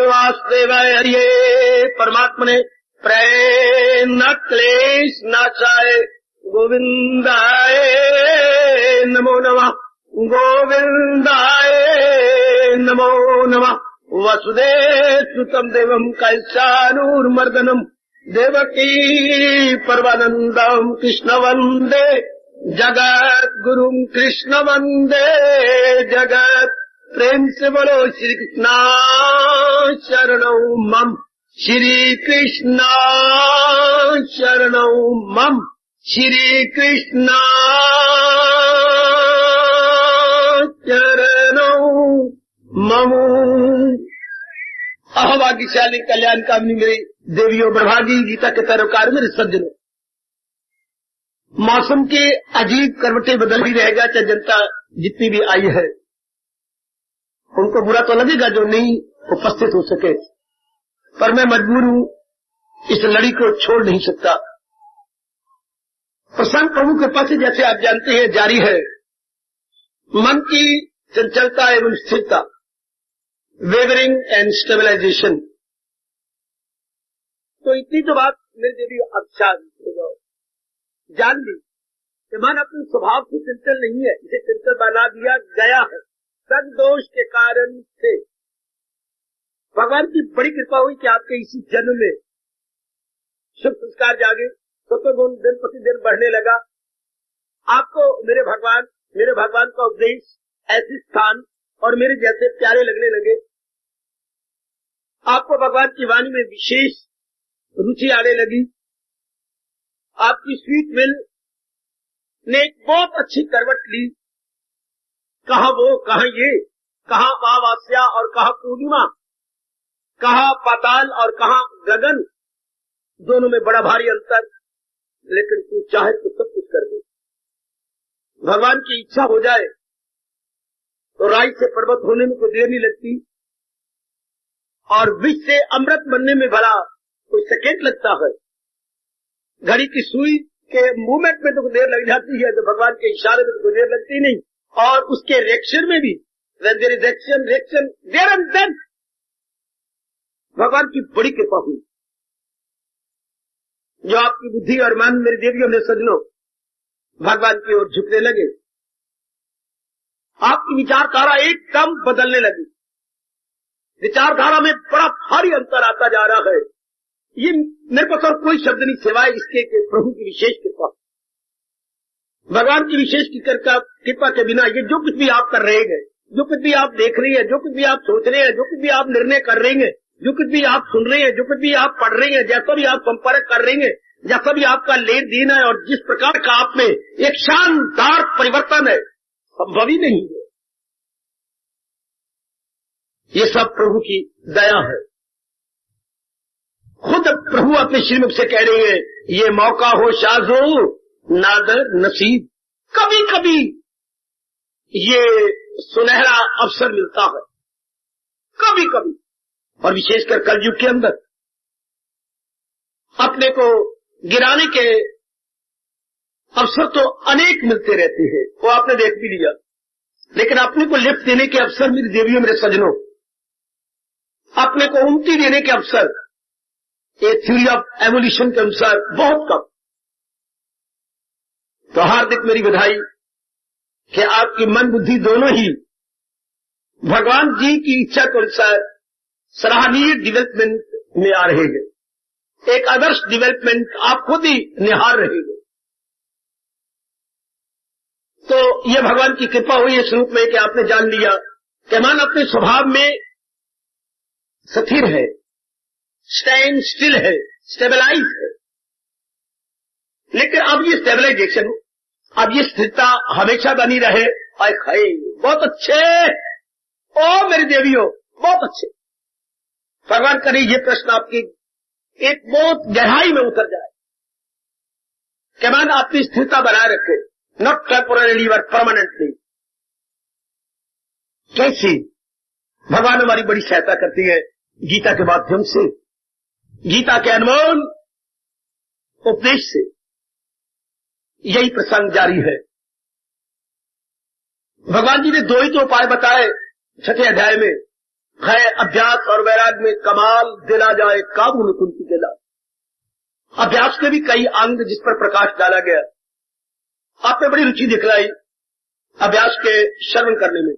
वासुदेवाय हरिये परमात्मने प्रेम न क्लेश नाशाय गोविंदाय नमो नमः गोविंदाय नमो नमः। वसुदेव सुतं देवं कैसानूर्मर्दनम् देवकी परमानन्दम् कृष्ण वन्दे जगद्गुरुम् कृष्ण वन्दे जगत्। प्रेम से बोलो श्री कृष्णा शरणौ मम, श्री कृष्णा शरणौ मम, श्री कृष्णा शरणौ मम। अहोभाग्यशाली कल्याण कामनी मेरी देवियों, प्रभागी गीता के पैरोकार मेरे सज्जनों, मौसम के अजीब करवटें बदल ही रहेगा, चाहे जनता जितनी भी आई है उनको बुरा तो लगेगा जो नहीं उपस्थित हो सके, पर मैं मजबूर हूं, इस लड़ी को छोड़ नहीं सकता। प्रसंग प्रभु के पास जैसे आप जानते हैं जारी है। मन की चंचलता एवं स्थिरता, वेवरिंग एंड स्टेबलाइजेशन। तो इतनी तो बात मेरे देवी अच्छा हो जाओ, जान ली कि मन अपने स्वभाव से चंचल नहीं है, इसे चंचल बना दिया गया है संदोष के कारण से। भगवान की बड़ी कृपा हुई कि आपके इसी जन्म में शुभ संस्कार जागे, सत्वगुण दिन प्रतिदिन बढ़ने लगा। आपको मेरे भगवान का उपदेश ऐसे स्थान और मेरे जैसे प्यारे लगने लगे। आपको भगवान की वाणी में विशेष रुचि आने लगी। आपकी स्वीट विल ने एक बहुत अच्छी करवट ली। कहाँ वो, कहाँ ये, कहाँ अमावस्या और कहाँ पूर्णिमा, कहाँ पाताल और कहाँ गगन, दोनों में बड़ा भारी अंतर। लेकिन तू चाहे तो सब कुछ कर दे। भगवान की इच्छा हो जाए तो राई से पर्वत होने में कोई देर नहीं लगती, और विष से अमृत बनने में भला कोई सेकेंड लगता है। घड़ी की सुई के मूवमेंट में तो देर लग जाती है, तो भगवान के इशारे में तो कोई देर लगती नहीं। और उसके रिएक्शन में भी when there is action, reaction, there and then भगवान की बड़ी कृपा हुई, जो आपकी बुद्धि और मन मेरी देवियों में सजनों भगवान की ओर झुकने लगे। आपकी विचारधारा एकदम बदलने लगी। विचारधारा में बड़ा भारी अंतर आता जा रहा है। ये मेरे पास और कोई शब्द नहीं सिवाय इसके कि प्रभु की विशेष कृपा, भगवान की विशेष कृपा के बिना ये जो कुछ भी आप कर रहे हैं, जो कुछ भी आप देख रही है, जो कुछ भी आप सोच रहे हैं, जो कुछ भी आप निर्णय कर रहे हैं, जो कुछ भी आप सुन रहे हैं, जो कुछ भी आप पढ़ रहे हैं, जैसा भी आप संपर्क कर रहे हैं, जैसा भी आपका लेन देन है और जिस प्रकार का आप में एक शानदार परिवर्तन है, संभव ही नहीं है। ये सब प्रभु की दया है। खुद प्रभु अपने श्रीमुख से कह रहे हैं, ये मौका हो शाजो नादर नसीब। कभी कभी ये सुनहरा अवसर मिलता है, कभी कभी, और विशेषकर कलयुग के अंदर अपने को गिराने के अवसर तो अनेक मिलते रहते हैं, वो आपने देख भी लिया। लेकिन अपने को लिफ्ट देने के अवसर मेरी देवियों मेरे सजनों, अपने को उन्नति देने के अवसर ये थ्योरी ऑफ एवोल्यूशन के अनुसार बहुत कम। तो हार्दिक मेरी बधाई कि आपकी मन बुद्धि दोनों ही भगवान जी की इच्छा के अनुसार सराहनीय डेवलपमेंट में आ रहे हैं। एक आदर्श डेवलपमेंट आप खुद ही निहार रहे हैं। तो ये भगवान की कृपा हुई इस रूप में कि आपने जान लिया कि मन अपने स्वभाव में स्थिर है, स्टैंड स्टिल है, स्टेबलाइज है। लेकिन अब ये स्टेबलाइजेशन, अब ये स्थिरता हमेशा बनी रहे। और खाए बहुत अच्छे, ओ मेरी देवियों बहुत अच्छे। भगवान करे ये प्रश्न आपकी एक बहुत गहराई में उतर जाए कि मन अपनी स्थिरता बनाए रखे, नॉट टेम्पोररीली बट परमानेंटली। कैसे भगवान हमारी बड़ी सहायता करती है गीता के माध्यम से, गीता के अनमोल उपदेश से। यही प्रसंग जारी है। भगवान जी ने दो ही तो उपाय बताए छठे अध्याय में है अभ्यास और वैराग्य में कमाल दिला जाए काबू में कुंती के लाल। अभ्यास के भी कई अंग जिस पर प्रकाश डाला गया। आपने बड़ी रुचि दिखलाई अभ्यास के श्रवण करने में।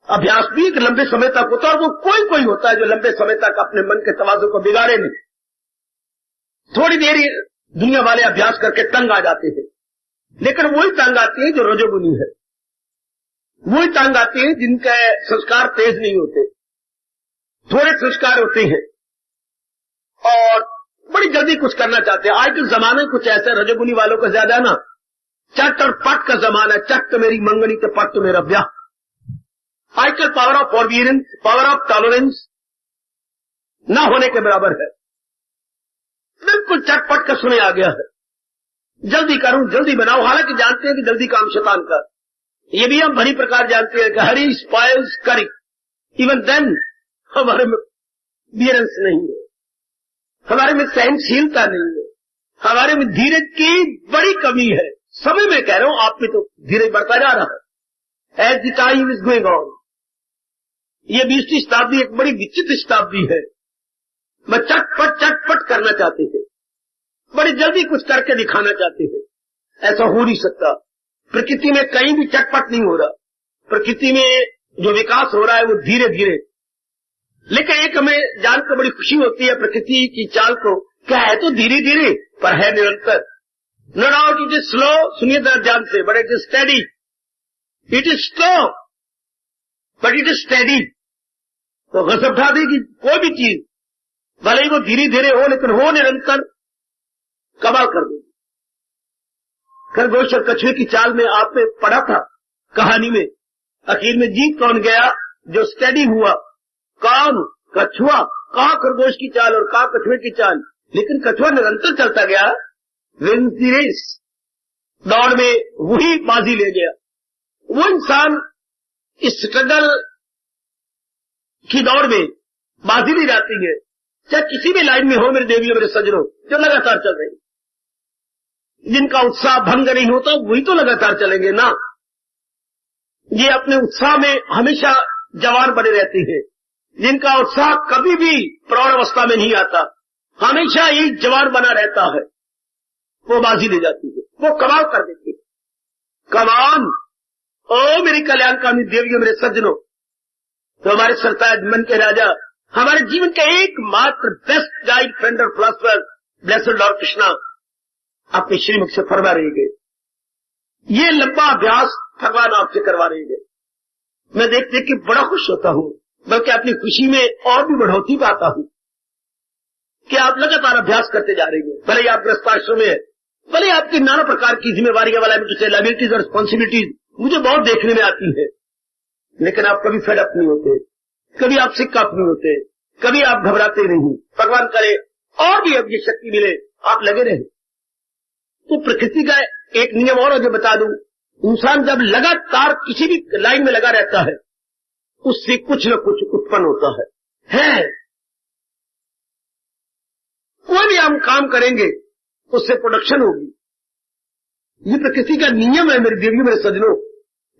अभ्यास भी एक लंबे समय तक होता है और वो कोई होता है जो लंबे समय तक अपने मन के तवाज़ुन को बिगाड़े नहीं। थोड़ी देर दुनिया वाले अभ्यास करके तंग आ जाते हैं, लेकिन वही तंग आती है जो रजोगुनी है, वही तंग आती है जिनके संस्कार तेज नहीं होते, थोड़े संस्कार होते हैं और बड़ी जल्दी कुछ करना चाहते हैं। आज के जमाने कुछ ऐसा रजोगुनी वालों का ज्यादा ना, चट और पट का जमाना, चट तो मेरी मंगनी तो पट तो मेरा ब्याह। आजकल power of forbearance, power of tolerance ना होने के बराबर है। बिल्कुल चटपट का सुने आ गया है, जल्दी करूं जल्दी बनाओ। हालांकि जानते हैं कि जल्दी काम शैतान का, ये भी हम भली प्रकार जानते हैं कि हरी स्पॉइल्स करी। इवन देन हमारे में बियरेंस नहीं है, हमारे में सहनशीलता नहीं है, हमारे में धीरज की बड़ी कमी है। समय में कह रहा हूं, आप में तो धीरज बढ़ता जा रहा है as the time is going on. ये 20वीं शताब्दी एक बड़ी विचित्र शताब्दी है। मैं चटपट करना चाहते हैं, बड़ी जल्दी कुछ करके दिखाना चाहते हैं। ऐसा हो नहीं सकता। प्रकृति में कहीं भी चटपट नहीं हो रहा। प्रकृति में जो विकास हो रहा है वो धीरे धीरे, लेकिन एक हमें जानकर बड़ी खुशी होती है प्रकृति की चाल को, क्या है तो धीरे धीरे पर है निरंतर। No doubt it is slow, सुनिए ध्यान से, but it is steady. It is slow but it is steady. तो गजब उठा देगी कोई भी चीज, भले ही वो धीरे धीरे हो लेकिन हो निरंतर, कमाल कर देगी। खरगोश और कछुए की चाल में आपने पढ़ा था कहानी में, आखिर में जीत कौन गया? जो स्टेडी हुआ। कौन? कछुआ। कहा खरगोश की चाल और कहा कछुए की चाल, लेकिन कछुआ निरंतर चलता गया। विंस द रेस, दौड़ में वही बाजी ले गया। वो इंसान इस स्ट्रगल की दौड़ में बाजी नहीं जाती है, चाहे किसी भी लाइन में हो मेरे देवियों मेरे सज्जनों, जो लगातार चल रहे, जिनका उत्साह भंग नहीं होता वही तो लगातार चलेंगे ना। ये अपने उत्साह में हमेशा जवान बने रहते हैं, जिनका उत्साह कभी भी प्रौढ़ अवस्था में नहीं आता, हमेशा ही जवान बना रहता है, वो बाजी ले जाती है, वो कमाल कर देती है। कमान ओ मेरी कल्याणकामी देवियों मेरे सज्जनों, तो हमारे सरताज मन के राजा, हमारे जीवन का एकमात्र बेस्ट गाइड फ्रेंड और फिलोसफर ब्लेस्ड लॉर्ड कृष्णा अपने श्रीमुख से फरमा रहे गए। ये लंबा अभ्यास भगवान आपसे करवा रहे गए। मैं देख देख के बड़ा खुश होता हूं, बल्कि अपनी खुशी में और भी बढ़ोतरी पाता हूं कि आप लगातार अभ्यास करते जा रहे हैं। भले ही आप गृहस्थाश्रम में है, भले आपकी नाना प्रकार की जिम्मेवारियां वाला लायबिलिटीज और रिस्पॉन्सिबिलिटीज मुझे बहुत देखने में आती है, लेकिन आप कभी फेड अप नहीं होते, कभी आप सिक अप नहीं होते, कभी आप घबराते नहीं। भगवान करे और भी अब ये शक्ति मिले, आप लगे रहे। तो प्रकृति का एक नियम और जो बता दूं, इंसान जब लगातार किसी भी लाइन में लगा रहता है, उससे कुछ न कुछ उत्पन्न होता है। कोई भी हम काम करेंगे उससे प्रोडक्शन होगी। ये प्रकृति का नियम है मेरे देवियों मेरे सज्जनों।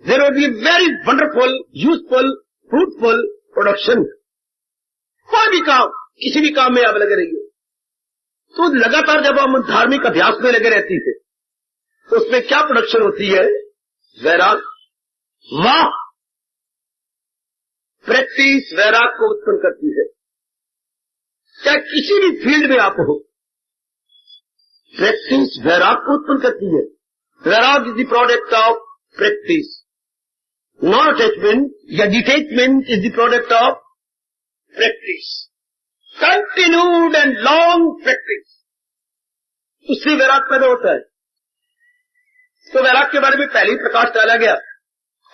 There will be very wonderful, useful, fruitful production. कोई भी काम, किसी भी काम में आप लगे रहिए, तो लगातार जब हम धार्मिक अभ्यास में लगे रहती है तो उसमें क्या प्रोडक्शन होती है? वैराग। वाह, प्रैक्टिस वैराग को उत्पन्न करती है। चाहे किसी भी फील्ड में आप हो, प्रैक्टिस वैराग को उत्पन्न करती है। Vairag is the product of practice, not attachment या detachment is the product of practice. Continued and long practice, उससे वैराग पैदा होता है। तो वैराग के बारे में पहले ही प्रकाश डाला गया,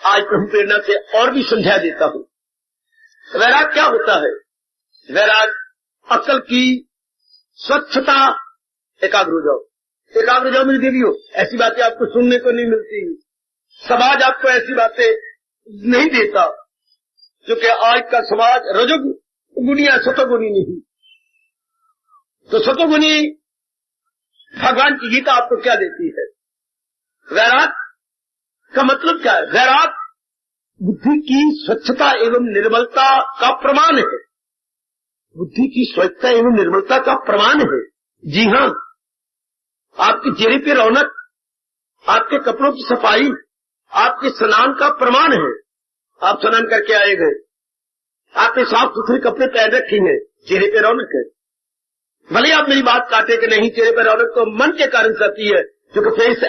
आज प्रभु प्रेरणा से और भी समझा देता हूं। वैराग क्या होता है? वैराग अकल की स्वच्छता। एकाग्र हो जाओ, एकाग्र हो जाओ मेरी देवियों। ऐसी बातें आपको सुनने को नहीं मिलती, समाज आपको ऐसी बातें नहीं देता, क्योंकि आज का समाज रजोगुनी या सतोगुनी नहीं। तो सतोगुनी भगवान की गीता आपको क्या देती है? वैराग का मतलब क्या है? वैराग बुद्धि की स्वच्छता एवं निर्मलता का प्रमाण है। बुद्धि की स्वच्छता एवं निर्मलता का प्रमाण है। जी हाँ, आपके चेहरे पे रौनक, आपके कपड़ों की सफाई, आपके स्नान का प्रमाण है। आप स्नान करके आए गए, आपने साफ सुथरे कपड़े पहन रखे हैं, चेहरे पे रौनक है। भले आप मेरी बात काटे कि नहीं, चेहरे पे रौनक तो मन के कारण से आती है, क्योंकि face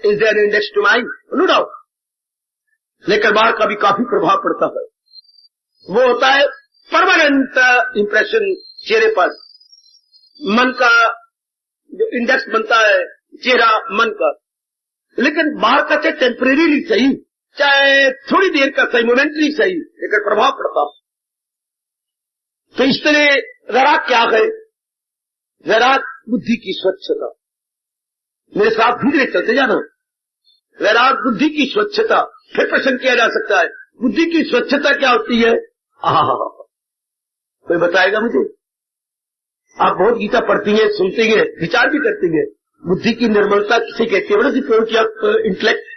is an index to mind, no doubt. लेकिन बाहर का भी काफी प्रभाव पड़ता है। वो होता है परमानेंट इंप्रेशन चेहरे पर। मन का जो इंडेक्स बनता है, चेहरा मन का। लेकिन बाहर का चाहे टेम्परेरी सही, चाहे थोड़ी देर का सही, मोमेंटरी सही, लेकिन प्रभाव पड़ता। तो इस तरह वैराग क्या है? वैराग बुद्धि की स्वच्छता। मेरे साथ धीरे चलते जाना। वैराग बुद्धि की स्वच्छता। फिर प्रश्न किया जा सकता है, बुद्धि की स्वच्छता क्या होती है? कोई बताएगा मुझे? आप बहुत गीता पढ़ती हैं, सुनती हैं, विचार भी करती हैं। बुद्धि की निर्मलता किसे कहती है? What is the purity of intellect?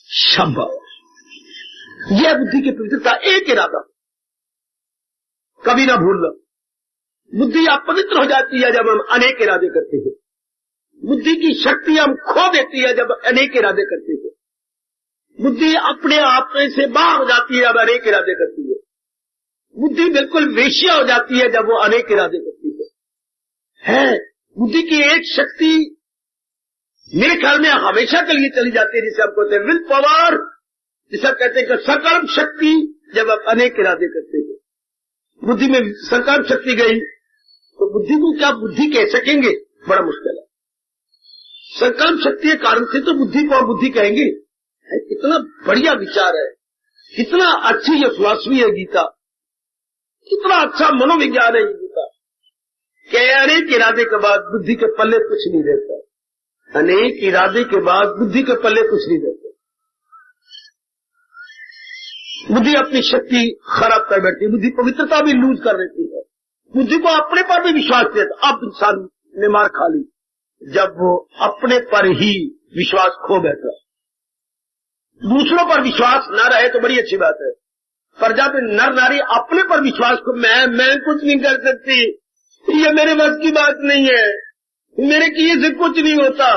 Shambhav. यह बुद्धि की पवित्रता, एक इरादा, कभी ना भूलना। बुद्धि अपवित्र हो जाती है जब हम अनेक इरादे करते हैं। बुद्धि की शक्ति हम खो देती है जब अनेक इरादे करते हैं। बुद्धि अपने आप से बाहर हो जाती है जब अनेक इरादे करती है। बुद्धि बिल्कुल वेश्या हो जाती है जब वो अनेक इरादे करती है। बुद्धि की एक शक्ति मेरे ख्याल में हमेशा के लिए चली जाती है, जिसे हम कहते हैं विल पावर, जिसे कहते हैं संकल्प शक्ति, जब आप अनेक इरादे करते हैं। बुद्धि में संकल्प शक्ति गई तो बुद्धि को क्या बुद्धि कह सकेंगे? बड़ा मुश्किल है। संकल्प शक्ति के कारण से तो बुद्धि को हम बुद्धि कहेंगे। कितना बढ़िया विचार है, कितना अच्छी ये फिलॉसफी है गीता, कितना अच्छा मनोविज्ञान है ये गीता। कि अनेक इरादे के बाद बुद्धि के पल्ले कुछ नहीं रहता। अनेक इरादे के बाद बुद्धि के पल्ले कुछ नहीं रहता। बुद्धि अपनी शक्ति खराब कर बैठती है, बुद्धि पवित्रता भी लूज कर देती है, बुद्धि को अपने पर भी विश्वास देता। अब इंसान ने मार खा ली जब वो अपने पर ही विश्वास खो बैठा। दूसरों पर विश्वास न रहे तो बड़ी अच्छी बात है, पर जब नर नारी अपने पर विश्वास को मैं कुछ नहीं कर सकती, ये मेरे बस की बात नहीं है, मेरे किए से कुछ नहीं होता,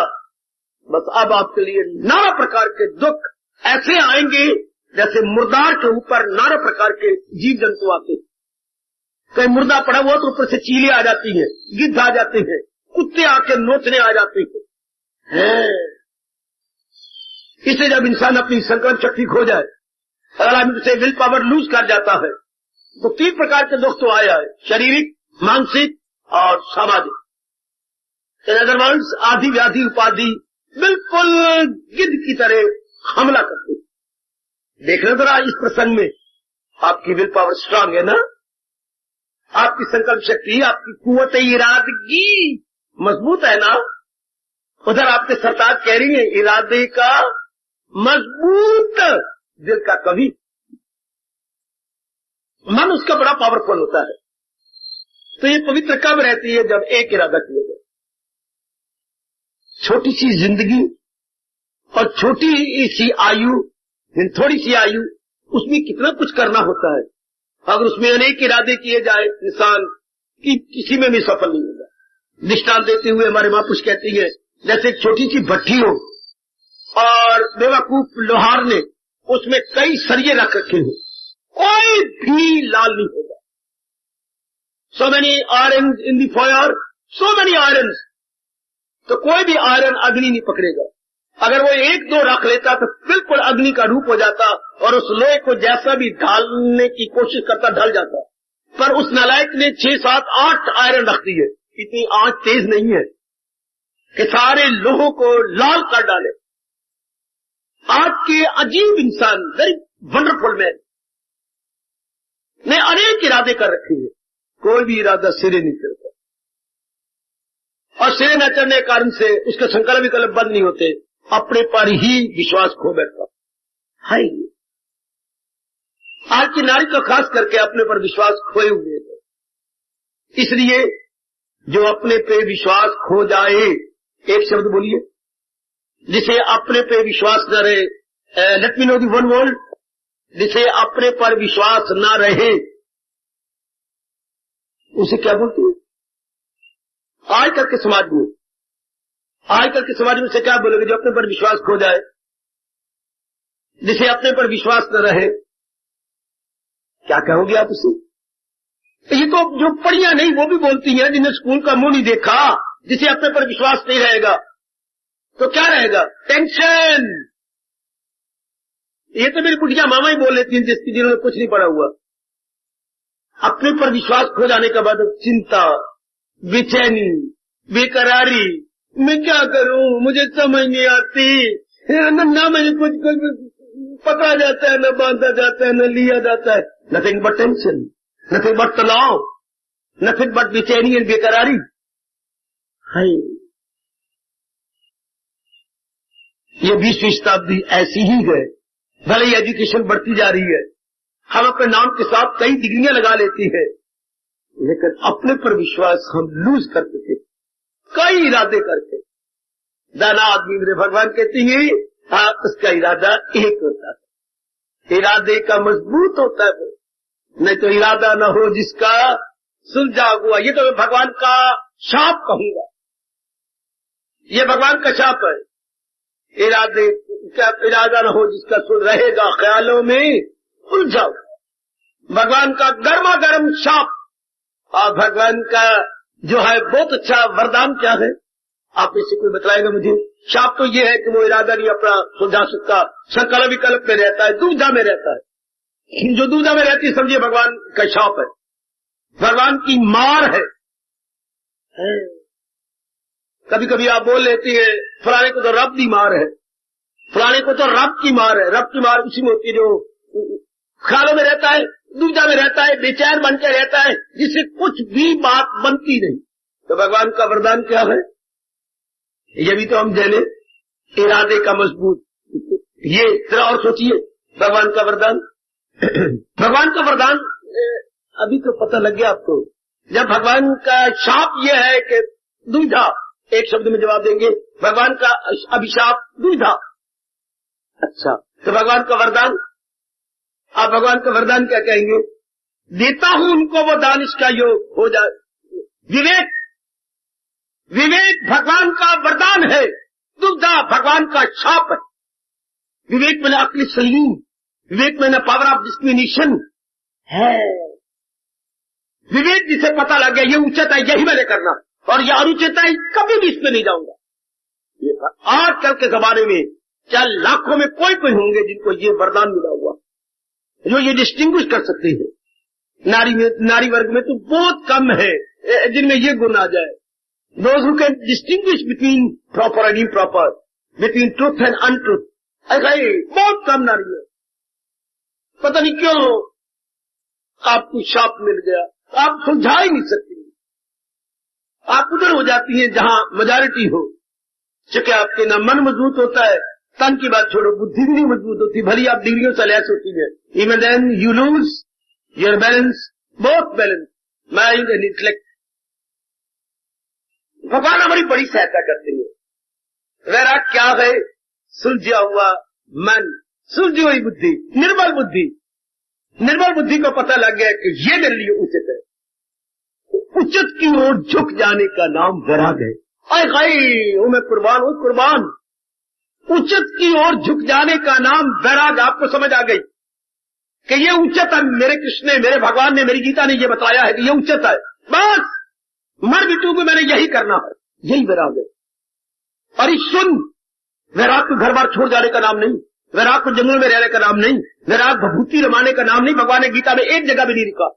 बस अब आपके लिए नाना प्रकार के दुख ऐसे आएंगे जैसे मुर्दार के ऊपर नाना प्रकार के जीव जंतु आते। कहीं मुर्दा पड़ा हुआ तो ऊपर से चीले आ जाती हैं, गिद्ध आ जाते हैं, कुत्ते आके नोचने आ जाते हैं। इसलिए जब इंसान अपनी संकल्प शक्ति खो जाए, अगर आदमी से विल पावर लूज कर जाता है, तो 3 प्रकार के दुख तो आया है, शारीरिक, मानसिक और सामाजिक। इन अदर वर्ड्स, आदि व्याधि उपाधि बिल्कुल गिद्ध की तरह हमला करते। देखना जरा इस प्रसंग में, आपकी विल पावर स्ट्रांग है ना, आपकी संकल्प शक्ति, आपकी कुव्वत इरादगी मजबूत है ना। उधर आपके सरताज कह रही है, इरादे का मजबूत, दिल का कवि। मन उसका बड़ा पावरफुल होता है। तो ये पवित्र कब रहती है? जब एक इरादा किया जाए। छोटी सी जिंदगी और छोटी सी आयु, थोड़ी सी आयु, उसमें कितना कुछ करना होता है। अगर उसमें अनेक इरादे किए जाए, इंसान की किसी में भी सफल नहीं होगा। दृष्टांत देते हुए हमारे महापुरुष कहती है, जैसे एक छोटी सी भट्टी हो और बेवकूफ लोहार ने उसमें कई सरिये रख रखे हो, कोई भी लाल नहीं होगा। So many iron in the fire, so many iron, तो कोई भी आयरन अग्नि नहीं पकड़ेगा। अगर वो 1-2 रख लेता तो बिल्कुल अग्नि का रूप हो जाता और उस लोहे को जैसा भी ढालने की कोशिश करता ढल जाता। पर उस नालायक ने 6, 7, 8 आयरन रख दिए। इतनी आंच तेज नहीं है कि सारे लोहों को लाल कर डाले। आज के अजीब इंसान, वेरी वंडरफुल मैन, ने अनेक इरादे कर रखे हैं, कोई भी इरादा सिरे नहीं चढ़ता। और सिरे न चढ़ने के कारण से उसके संकल्प विकल्प बंद नहीं होते, अपने पर ही विश्वास खो बैठता है। आज की नारी तो खास करके अपने पर विश्वास खोए हुए थे। इसलिए जो अपने पे विश्वास खो जाए, एक शब्द बोलिए, जिसे अपने पे विश्वास न रहे, let me know the one word, जिसे अपने पर विश्वास न रहे, उसे क्या बोलते हैं? आजकल के समाज में से क्या बोलोगे? जो अपने पर विश्वास खो जाए, जिसे अपने पर विश्वास न रहे, क्या कहोगे आप उसे? ये तो जो पढ़िया नहीं वो भी बोलती हैं, जिन्हें स्कूल का मुंह नहीं देखा, जिसे अपने पर विश्वास नहीं रहेगा तो क्या रहेगा? टेंशन। ये तो मेरी बुढ़िया मामा ही बोल लेती हैं, जिन्होंने कुछ नहीं पढ़ा हुआ। अपने पर विश्वास खो जाने के बाद चिंता, बेचैनी, बेकरारी, मैं क्या करूं, मुझे समझ नहीं आती, ना मुझे कुछ पकड़ा जाता है, न बांधा जाता है, न लिया जाता है। Nothing but tension, nothing but तनाव, नथिंग बट बेचैनी एंड बेकरारी। हाय, ये 20वीं शताब्दी ऐसी ही है। भले ही एजुकेशन बढ़ती जा रही है, हम अपने नाम के साथ कई डिग्रियां लगा लेती है, लेकिन अपने पर विश्वास हम लूज करते थे, कई इरादे करके। दाना आदमी मेरे भगवान कहती है, हाँ, उसका इरादा एक होता है, इरादे का मजबूत होता है वो, नहीं तो इरादा न हो जिसका सुलझा हुआ। ये तो मैं भगवान का शाप कहूंगा, ये भगवान का शाप है। इरादे का इरादा न हो जिसका सुल रहेगा ख्यालों में उलझा। भगवान का गर्मा गर्म शाप। और भगवान का जो है बहुत अच्छा वरदान क्या है, आप इससे कोई बताएगा मुझे? शाप तो ये है कि वो इरादा नहीं अपना सुलझा सकता, संकल्प विकल्प में रहता है, दुविधा में रहता है। जो दुविधा में रहती है समझिए भगवान का शाप है, भगवान की मार है। कभी कभी आप बोल लेती है, फलाने को तो रब की मार है, फलाने को तो रब की मार है। रब की मार उसी में होती है जो ख्यालों में रहता है, दुविधा में रहता है, बेचैन बन के रहता है, जिससे कुछ भी बात बनती नहीं। तो भगवान का वरदान क्या है? ये भी तो हम जाने, इरादे का मजबूत। ये जरा और सोचिए, भगवान का वरदान भगवान का वरदान अभी तो पता लग गया आपको। जब भगवान का शाप ये है कि दुविधा, एक शब्द में जवाब देंगे, भगवान का अभिशाप दुविधा। अच्छा, तो भगवान का वरदान, आप भगवान का वरदान क्या कहेंगे? देता हूं उनको वो दानिश का योग हो जाए, विवेक। विवेक भगवान का वरदान है, दुविधा भगवान का शाप है। विवेक में अक्ल सलीम, विवेक में पावर ऑफ डिस्क्रिमिनेशन है। विवेक जिसे पता लग गया ये उचित है, यही मैंने करना, और ये अनुचित है, कभी भी इसमें नहीं जाऊंगा। ये आजकल के जमाने में क्या लाखों में कोई होंगे जिनको ये वरदान मिला हुआ, जो ये डिस्टिंग्विश कर सकते हैं। नारी वर्ग में तो बहुत कम है जिनमें ये गुण आ जाए। Those who can distinguish between proper and improper, between truth and untruth, ऐसा ही बहुत कम नारी है। पता नहीं क्यों आपको शाप मिल गया, आप सुलझा ही नहीं सकती, आप उधर हो जाती हैं जहां मेजॉरिटी हो। चूंकि आपके ना मन मजबूत होता है, तन की बात छोड़ो, बुद्धि भी नहीं मजबूत होती, भली आप डिग्रियों से लैस होती है। Even then you lose your balance, both balance, mind and intellect. भगवान हमारी बड़ी सहायता करते हैं। वैराग क्या है? सुलझा हुआ मन, सुलझी हुई बुद्धि, निर्मल बुद्धि। निर्मल बुद्धि को पता लग गया कि ये मेरे लिए उचित है। उचित की ओर झुक जाने का नाम वैराग है। मैं कुर्बान हूं, कुर्बान। उचित की ओर झुक जाने का नाम वैराग। आपको समझ आ गई कि ये उचित है, मेरे कृष्ण ने, मेरे भगवान ने, मेरी गीता ने ये बताया है कि ये उचित है, बस मर मिटू को मैंने यही करना है, यही वैराग है। और इस सुन, वैराग को घर बार छोड़ जाने का नाम नहीं, वैराग को जंगल में रहने का नाम नहीं, वैराग भभूति रमाने का नाम नहीं। भगवान ने गीता में एक जगह भी नहीं लिखा।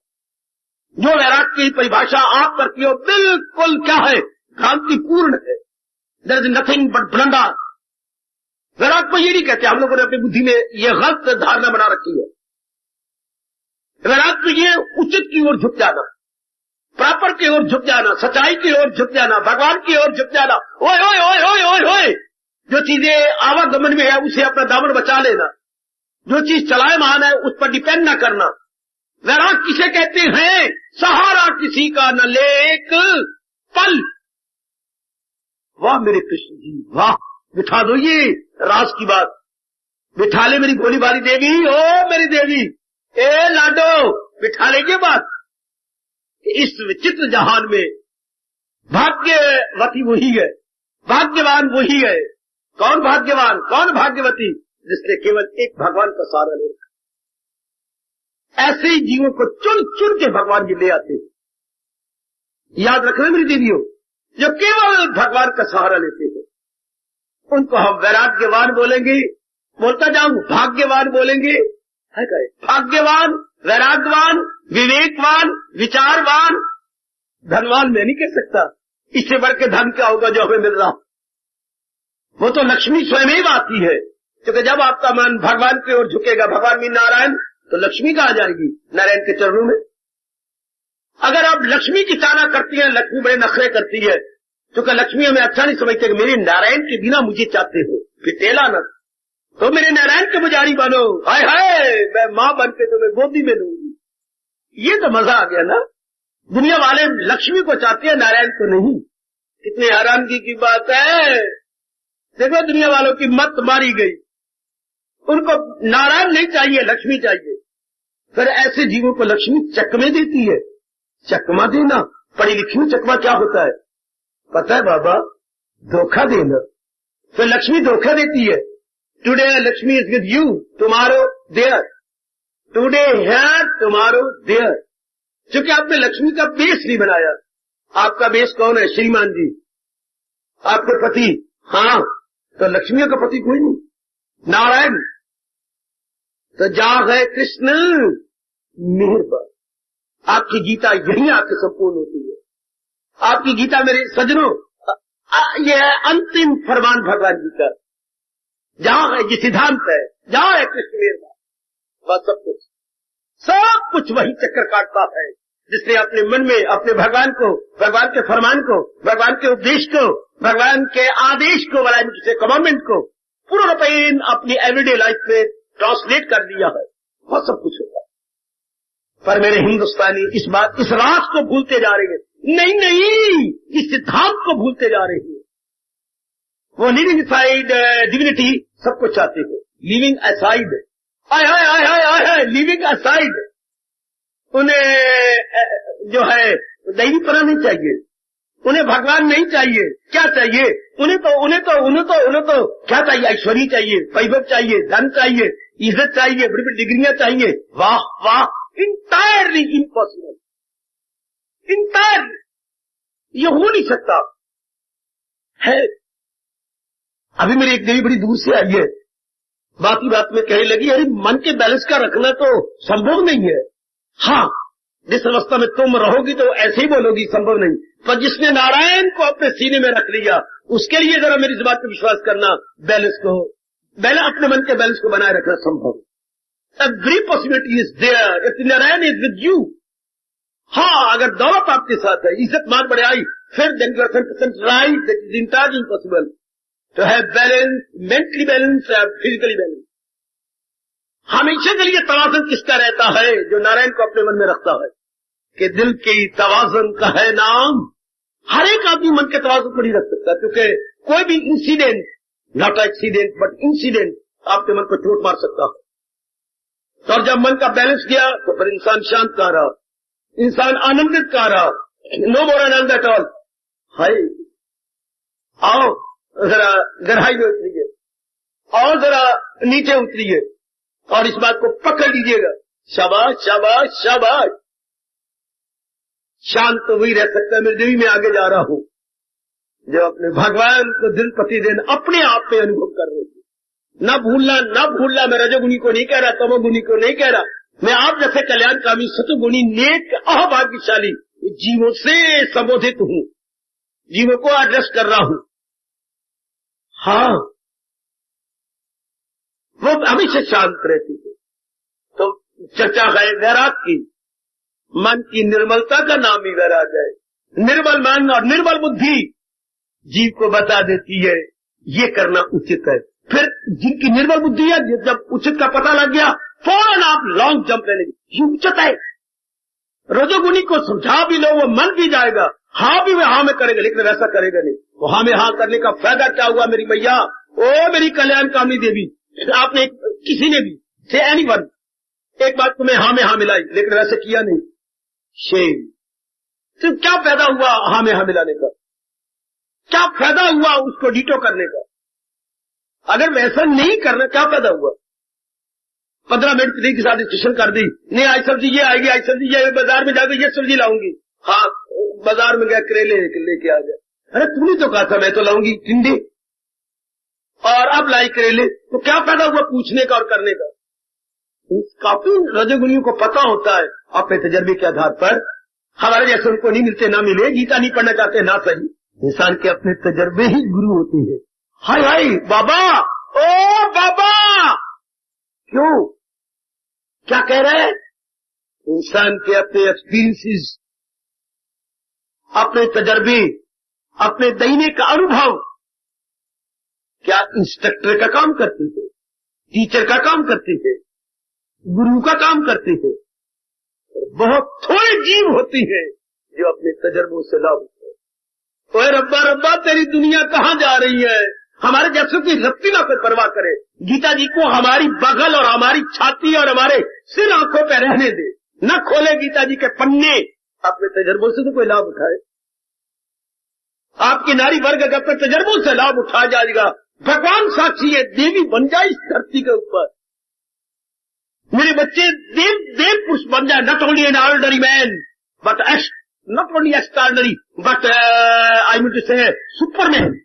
जो वैराग की परिभाषा आप करती हो बिल्कुल क्या है, क्रांतिपूर्ण है। There is nothing but blunder. वैराग को ये नहीं कहते, हम लोगों ने अपनी बुद्धि में ये गलत धारणा बना रखी है। वैराग को ये उचित की ओर झुक जाना, प्रॉपर की ओर झुक जाना, सच्चाई की ओर झुक जाना, भगवान की ओर झुक जाना। ओए ओए ओए ओए ओए ओए, जो चीजें आवागमन में है उसे अपना दामन बचा लेना, जो चीज चलायमान है उस पर डिपेंड न करना। वैराग किसे कहते हैं? सहारा किसी का न ले एक पल। वाह मेरे कृष्ण जी, वाह बिठा दो ये राज की बात, बिठा ले मेरी भोली भाली देवी, ओ मेरी देवी, ए लाडो, बिठा ले ये बात। इस विचित्र जहान में भाग्यवती वही है, भाग्यवान वही है। कौन भाग्यवान, कौन भाग्यवती? जिसने केवल एक भगवान का सहारा ले रखा। ऐसे ही जीवों को चुन चुन के भगवान जी ले आते हैं। याद रखना मेरी देवियों, जो केवल भगवान का सहारा लेते हैं उनको हम वैराग्यवान बोलेंगे। बोलता जाऊं, भाग्यवान बोलेंगे, है क्या? भाग्यवान, वैराग्यवान, विवेकवान, विचारवान। धनवान मैं नहीं कह सकता, इससे बढ़ के धन क्या होगा जो हमें मिल रहा? वो तो लक्ष्मी स्वयं ही आती है, क्योंकि जब आपका मन भगवान की ओर झुकेगा, भगवान में नारायण, तो लक्ष्मी कहाँ जाएगी? नारायण के चरणों में। अगर आप लक्ष्मी की चाहना करती हैं, लक्ष्मी बड़े नखरे करती है, क्योंकि लक्ष्मी हमें अच्छा नहीं समझते कि मेरे नारायण के बिना मुझे चाहते हो, फिर टेला न तो मेरे नारायण के पुजारी बनो। हाय हाय, मैं मां बन के तुम्हें गोदी में लूंगी। ये तो मजा आ गया ना। दुनिया वाले लक्ष्मी को चाहते हैं, नारायण को नहीं। कितनी हैरानगी की बात है। देखो दुनिया वालों की मत मारी गई, उनको नारायण नहीं चाहिए, लक्ष्मी चाहिए। फिर ऐसे जीवों को लक्ष्मी चकमे देती है। चकमा देना, पढ़ी लिखी में चकमा क्या होता है पता है बाबा? धोखा देना। फिर लक्ष्मी धोखा देती है। Today Lakshmi is with you, tomorrow there, today here, tomorrow there. क्योंकि आपने लक्ष्मी का बेस नहीं बनाया। आपका बेस कौन है? श्रीमान जी, आपके पति। हाँ, तो लक्ष्मियों का पति कोई नहीं, नारायण। तो जा है कृष्ण मेहरबान। आपकी गीता यही आके संपूर्ण होती है। आपकी गीता मेरे सजनों, यह है अंतिम फरमान भगवान जी का। जहां है ये सिद्धांत है, जहां है कृष्ण मेहरबान, बस सब कुछ वही चक्कर काटता है। जिसने अपने मन में अपने भगवान को, भगवान के फरमान को, भगवान के उपदेश को, भगवान के आदेश को, कमांडमेंट को पूर्णपेन अपनी एवरीडे लाइफ में ट्रांसलेट कर दिया है, वह सब कुछ होगा। पर मेरे हिंदुस्तानी इस राज को भूलते जा रहे हैं। नहीं, इस सिद्धांत को भूलते जा रहे हैं। वो लिविंग साइड डिविनिटी सबको चाहते हैं, लिविंग असाइड, लिविंग असाइड। उन्हें जो है दैवीपना नहीं चाहिए, उन्हें भगवान नहीं चाहिए। क्या चाहिए? उन्हें तो क्या चाहिए? ऐश्वर्य चाहिए, वैभव चाहिए, धन चाहिए, इज्जत चाहिए, बड़ी बड़ी डिग्रियां चाहिए। वाह वाह, इंटायरली इम्पॉसिबल, इंटायरली ये हो नहीं सकता है। अभी मेरी एक देवी बड़ी दूर से आई है, बात ही बात में कहने लगी, अरे मन के बैलेंस का रखना तो संभव नहीं है। हाँ, जिस अवस्था में तुम रहोगी तो ऐसे ही बोलोगी, संभव नहीं। पर जिसने नारायण को अपने सीने में रख लिया, उसके लिए जरा मेरी इस बात पर विश्वास करना, अपने मन के बैलेंस को बनाए रखना संभव। Every possibility is there if Narayan is with you. हाँ, अगर दौलत आपके साथ है, इज्जत मान बढ़े आई, फिर then you are 100% right, that is entirely impossible to have balance, mentally balance, physically balance. हमेशा के लिए तवाज़ुन किसका रहता है? जो नारायण को अपने मन में रखता है कि दिल की तवाज़ुन का है नाम। हर एक आदमी मन के तवाज़ुन को नहीं रख सकता, क्योंकि कोई भी incident, not accident but incident, आपके मन को चोट मार सकता है। और जब मन का बैलेंस गया तो फिर इंसान शांत कहाँ रहा, इंसान आनंदित कहाँ रहा? No more anand at all. हाय, आओ जरा गहराई में उतरिए और जरा नीचे उतरिए और इस बात को पकड़ लीजिएगा। शाबाश शाबाश शाबाश। शांत तो वही रह सकता है। मेरी देवी में आगे जा रहा हूं जो अपने भगवान को दिन प्रतिदिन अपने आप में अनुभव कर रहे थे। न भूलना। मैं रजोगुणी को नहीं कह रहा, तमोगुणी को नहीं कह रहा। मैं आप जैसे कल्याणकामी, सतुगुणी, नेक, अभाग्यशाली जीवों से संबोधित हूं, जीवों को एड्रेस कर रहा हूं। हाँ, वो हमेशा शांत रहती थी। तो चर्चा है वैराग की। मन की निर्मलता का नाम ही वैराग है। निर्मल मन और निर्मल बुद्धि जीव को बता देती है ये करना उचित है। फिर जिनकी निर्मल बुद्धि है, जब उचित का पता लग गया, फौरन आप लॉन्ग जंप ले लेंगे, ये उचित है। रजोगुणी को समझा भी लो, वो मन भी जाएगा, हाँ भी वह हाँ में करेगा, लेकिन वैसा करेगा नहीं। वो हाँ में हाँ करने का फायदा क्या हुआ मेरी मैया? ओ मेरी कल्याण कामनी देवी, आपने किसी ने भी से एनीवन एक बात तुम्हें हाँ में हाँ मिलाई, लेकिन वैसे किया नहीं। शेम। तो क्या फायदा हुआ हाँ में हाँ मिलाने का? क्या फायदा हुआ उसको डीटो करने का? अगर वैसा नहीं करना क्या फायदा हुआ? 15 मिनट के साथ स्टेशन कर दी, नहीं आज सब्जी ये आएगी, आज सब्जी ये, बाजार में जाकर ये सब्जी लाऊंगी। हाँ, बाजार में गया करेले लेके आ गया। अरे तूने तो कहा था मैं तो लाऊंगी टिंडे, और अब लाई करेले, तो क्या फायदा हुआ पूछने का और करने का? काफी रजोगुणियों को पता होता है अपने तजर्बे के आधार पर। हमारे जैसे उनको नहीं मिलते, ना मिले, गीता नहीं पढ़ना चाहते ना सही। इंसान के अपने तजर्बे ही गुरु होते हैं। हाय हाय बाबा, ओ बाबा, क्यों क्या कह रहे हैं? इंसान के अपने एक्सपीरियंसेस, अपने तजर्बे, अपने दैने का अनुभव क्या इंस्ट्रक्टर का काम करते थे, टीचर का काम करते थे, गुरु का काम करते थे। बहुत थोड़े जीव होती है जो अपने तजर्बों से लाभ उठाए। ओए रब्बा रब्बा, तेरी दुनिया कहाँ जा रही है? हमारे जैसे की रत्ती ना कोई परवाह करे। गीता जी को हमारी बगल और हमारी छाती और हमारे सिर आंखों पे रहने दे, न खोले गीता जी के पन्ने। अपने तजर्बों से तो कोई लाभ उठाए। आपकी नारी वर्ग अगर अपने तजर्बों से लाभ उठा जाएगा, भगवान साक्षी है, देवी बन जाए इस धरती के ऊपर। मेरे बच्चे देव पुरुष बन जाए, not only an ordinary man but not only extraordinary but I mean to say superman.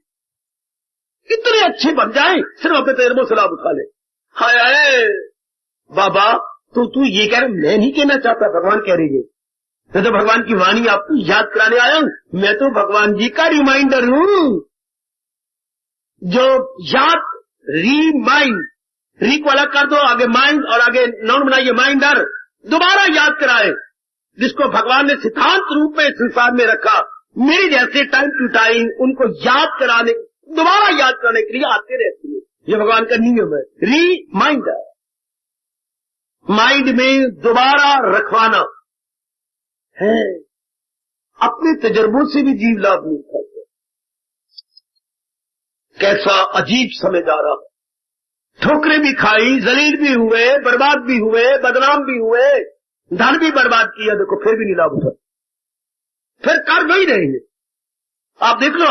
इतने अच्छे बन जाए, सिर्फ अपने तजर्बों से लाभ उठा ले। हाय हाय बाबा, तो तू ये कह रहे, मैं नहीं कहना चाहता, भगवान कह रही है। तो भगवान की वाणी आपको याद कराने आया हूं। मैं तो भगवान जी का रिमाइंडर हूं, जो याद रीमाइंड, री को अलग कर दो, आगे माइंड और आगे नाउन बनाइए माइंडर, दोबारा याद कराए, जिसको भगवान ने सिद्धांत रूप में संसार में रखा। मेरे जैसे टाइम टू टाइम उनको याद कराने, दोबारा याद करने के लिए आते रहती है। ये भगवान का नियम है, रीमाइंडर, माइंड में दोबारा रखवाना है। अपने तजर्बों से भी जीव लाभ नहीं उठाते। कैसा अजीब समय जा रहा है। ठोकरें भी खाई, जलील भी हुए, बर्बाद भी हुए, बदनाम भी हुए, धन भी बर्बाद किया, देखो फिर भी नहीं लाभ उठा, फिर कर नहीं रहे हैं। आप देख लो,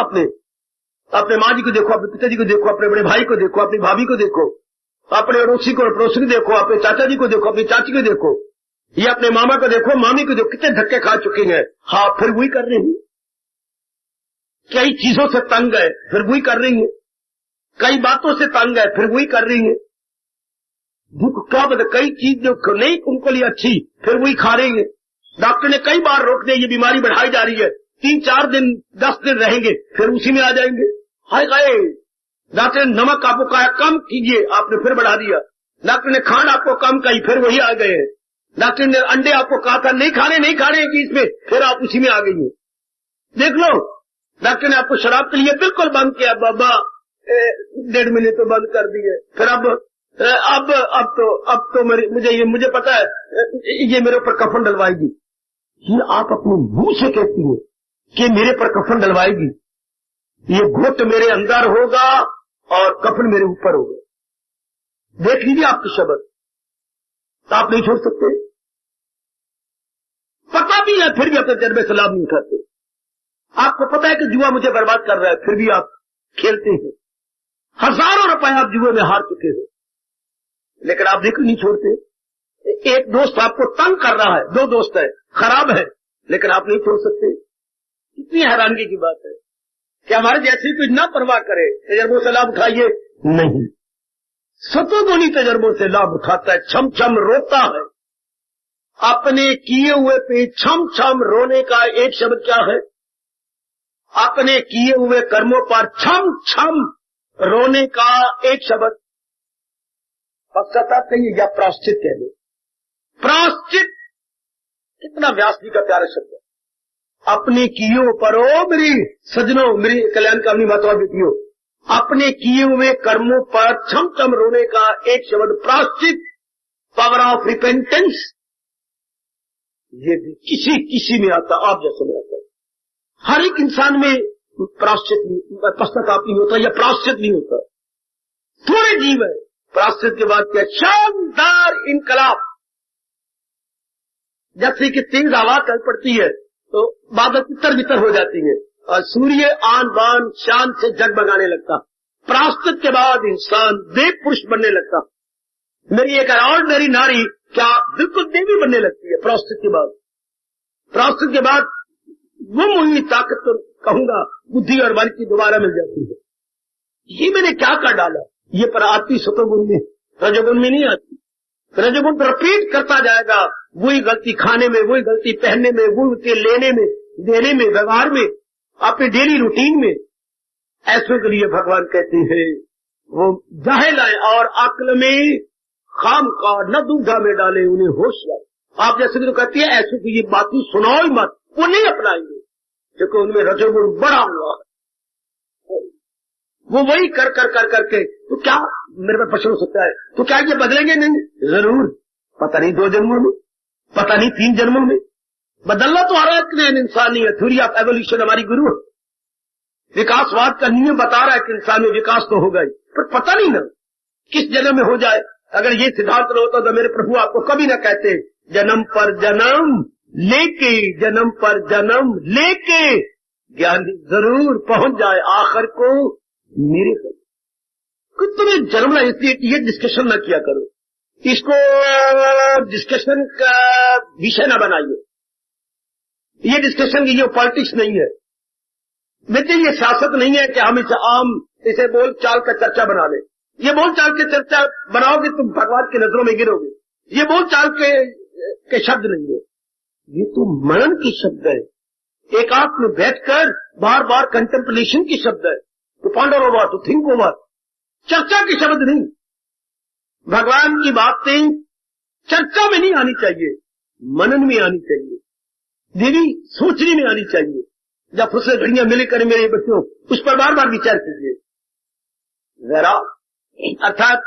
अपने माँ जी को देखो, अपने पिताजी को देखो, अपने बड़े भाई को देखो, अपनी भाभी को देखो, अपने अड़ोसी को पड़ोसी को देखो, अपने चाचा जी को देखो, अपनी चाची को देखो, ये अपने मामा को देखो, मामी को देखो, कितने धक्के खा चुके हैं। हाँ, फिर वही कर रही है। कई चीजों से तंग है, फिर वही कर रही है। कई बातों से तंग है, फिर वही कर रही है। देखो क्या बता, कई चीज जो नहीं उनको लिए अच्छी, फिर वही खा रही है। डॉक्टर ने कई बार रोक दिया, ये बीमारी बढ़ाई जा रही है, 3-4 दिन 10 दिन रहेंगे, फिर उसी में आ जाएंगे। हाय हाय, डॉक्टर ने नमक आपको कहा कम कीजिए, आपने फिर बढ़ा दिया। डॉक्टर ने खांड आपको कम कही, फिर वही आ गए। डॉक्टर ने अंडे आपको कहा था नहीं खाने कि इसमें, फिर आप उसी में आ गई हैं। देख लो, डॉक्टर ने आपको शराब के लिए बिल्कुल बंद किया, बाबा 1.5 महीने तो बंद कर दिए, फिर अब तो मुझे पता है ये मेरे ऊपर कफन डलवाएगी। ये आप अपने मुंह से कहती हो कि मेरे पर कफन डलवाएगी। ये घुट मेरे अंदर होगा और कफन मेरे ऊपर होगा। देख लीजिए आपके शब्द, तो आप नहीं छोड़ सकते। पता भी है, फिर भी अपने तजर्बे से लाभ नहीं उठाते। आपको पता है कि जुआ मुझे बर्बाद कर रहा है, फिर भी आप खेलते हैं। हजारों रुपए आप जुए में हार चुके हो, लेकिन आप देखो नहीं छोड़ते। एक दोस्त आपको तंग कर रहा है, 2 दोस्त है, खराब है, लेकिन आप नहीं छोड़ सकते। कितनी हैरानगी की बात है कि हमारे जैसे कोई ना परवाह करे, तजर्बों से लाभ उठाइए, नहीं, सतोगुणी तजर्बों से लाभ उठाता है, छम छम रोता है। अपने किए हुए पे छम छम रोने का एक शब्द क्या है? अपने किए हुए कर्मों पर छम छम रोने का एक शब्द पश्चाताप कहिए या प्राश्चित कह लो। प्राश्चित कितना व्यास जी का प्यारा शब्द है। अपने किए पर, ओ मेरी सजनों, मेरी कल्याण कामनी माताओं बेटियों, अपने किए हुए कर्मों पर छम छम रोने का एक शब्द प्राश्चित, पावर ऑफ रिपेंटेंस। ये भी किसी में आता, आप जैसे में आता है। हर एक इंसान में प्राश्चित नहीं, पश्चाताप नहीं होता या प्राश्चित नहीं होता। थोड़े जीव है। प्रायश्चित के बाद क्या शानदार इनकलाब, जैसे कि तेज हवा चल पड़ती है तो बादल तितर बितर हो जाती है और सूर्य आन बान शान से जगमगाने लगता। प्रायश्चित के बाद इंसान देव पुरुष बनने लगता। मेरी एक ऑर्डिनरी नारी क्या बिल्कुल देवी बनने लगती है प्रायश्चित के बाद। प्रायश्चित के बाद गुम हुई ताकत तो कहूंगा बुद्धि और बल की दोबारा मिल जाती है। ये मैंने क्या कर डाला, ये पर आती सतोगुण में, रजोगुण में नहीं आती। रजोगुण रिपीट करता जाएगा, वही गलती खाने में, वही गलती पहनने में, वही लेने में, देने में, व्यवहार में, अपने डेली रूटीन में। ऐसों के लिए भगवान कहते हैं वो जाहिल आए और अक्ल में खाम का न दुविधा में डाले उन्हें होशियार। आप जैसे तो कहती है ऐसे की ये बातें सुनाओ ही मत, वो नहीं अपनाएंगे क्योंकि उनमें रजोगुण बड़ा हुआ है। वो वही कर कर कर करके तो क्या मेरे पर प्रश्न हो सकता है, तो क्या ये बदलेंगे? नहीं, जरूर, पता नहीं 2 जन्मों में, पता नहीं 3 जन्मों में। बदलना तो हर एक इंसान नहीं है। थ्योरी ऑफ एवोल्यूशन हमारी गुरु है, विकासवाद का नियम बता रहा है कि इंसान में विकास तो होगा ही, पर पता नहीं ना किस जन्म में हो जाए। अगर ये सिद्धांत न होता तो मेरे प्रभु आपको कभी न कहते जन्म पर जन्म लेके, जन्म पर जन्म लेके ज्ञानी जरूर पहुंच जाए आखिर को मेरे को। तुम्हें जन्मना इसलिए ये डिस्कशन न किया करो, इसको डिस्कशन का विषय न बनाइए। ये डिस्कशन की ये पॉलिटिक्स नहीं है, लेकिन ये सियासत नहीं है कि हम इसे आम इसे बोल चाल का चर्चा बना ले। ये बोल चाल की चर्चा बनाओगे तुम भगवान की नजरों में गिरोगे। ये बोल चाल के शब्द नहीं है, ये तो मनन की शब्द है, एकांत में बैठकर बार बार कंटेम्पलेशन की शब्द है, to ponder over, to think over, चर्चा के शब्द नहीं। भगवान की बातें चर्चा में नहीं आनी चाहिए, मनन में आनी चाहिए, देवी सोचने में आनी चाहिए। जब फुर्सत घड़ियां मिलकर मेरे बच्चों उस पर बार बार विचार कीजिए। जरा अर्थात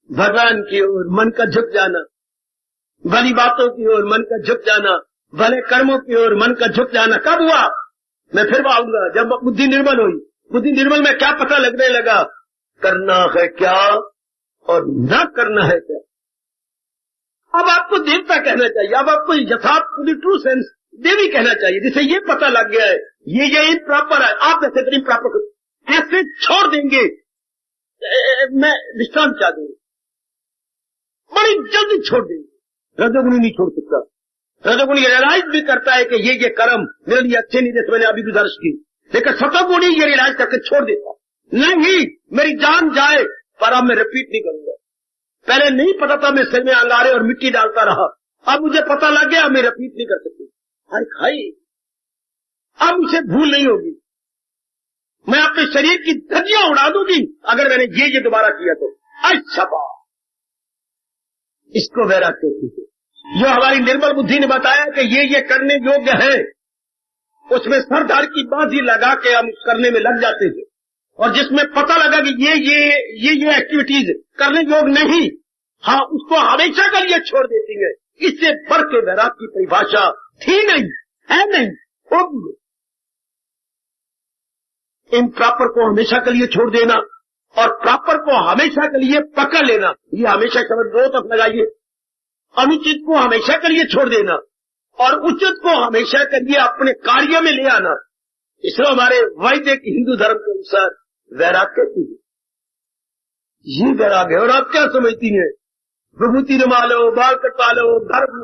भगवान की ओर मन का झुक जाना, भली बातों की ओर मन का झुक जाना, भले कर्मों की ओर मन का झुक जाना कब हुआ? मैं फिर आऊंगा जब बुद्धि निर्मल हुई। बुद्धि निर्मल में क्या पता लगने लगा, करना है क्या और न करना है क्या। अब आपको देवता कहना चाहिए, अब आपको यथार्थ ट्रू सेंस देवी कहना चाहिए, जिसे ये पता लग गया है ये इम्प्रॉपर है, आप ऐसे करीब प्रॉपर ऐसे छोड़ देंगे। मैं दृष्टांत क्या दूं, बड़ी जल्दी छोड़ देंगे। रजोगुणी नहीं छोड़ सकता। रजोगुणी रियलाइज भी करता है कि ये कर्म मेरे लिए अच्छे नहीं, जैसे मैंने अभी गुजारिश की, लेकिन सतोगुणी ये रियलाइज करके छोड़ देता नहीं, मेरी जान जाए पर अब मैं रिपीट नहीं करूंगा। पहले नहीं पता था, मैं सिर में अंगारे और मिट्टी डालता रहा, अब मुझे पता लग गया मैं रिपीट नहीं कर सकती। हाय खाई, अब मुझे भूल नहीं होगी, मैं अपने शरीर की धज्जियां उड़ा दूंगी अगर मैंने ये दोबारा किया तो। अच्छा बात, इसको वैराग्य कहते हैं। जो हमारी निर्मल बुद्धि ने बताया कि ये करने योग्य है, उसमें सरदार की बाजी लगा के हम करने में लग जाते थे, और जिसमें पता लगा कि ये एक्टिविटीज करने योग्य नहीं, हाँ उसको हमेशा के लिए छोड़ देती है। इससे बढ़ के वैराग्य की परिभाषा थी नहीं, है नहीं, होगी। इम्प्रॉपर को हमेशा के लिए छोड़ देना और प्रॉपर को हमेशा के लिए पकड़ लेना, ये हमेशा शब्द दो तक लगाइए। अनुचित को हमेशा के लिए छोड़ देना और उचित को हमेशा के लिए अपने कार्य में ले आना, इसलिए हमारे वैदिक हिंदू धर्म के अनुसार वैराग्य कहती है। ये वैराग्य है। और आप क्या समझती हैं, विभूति रमा लो, बाल कटवा लो,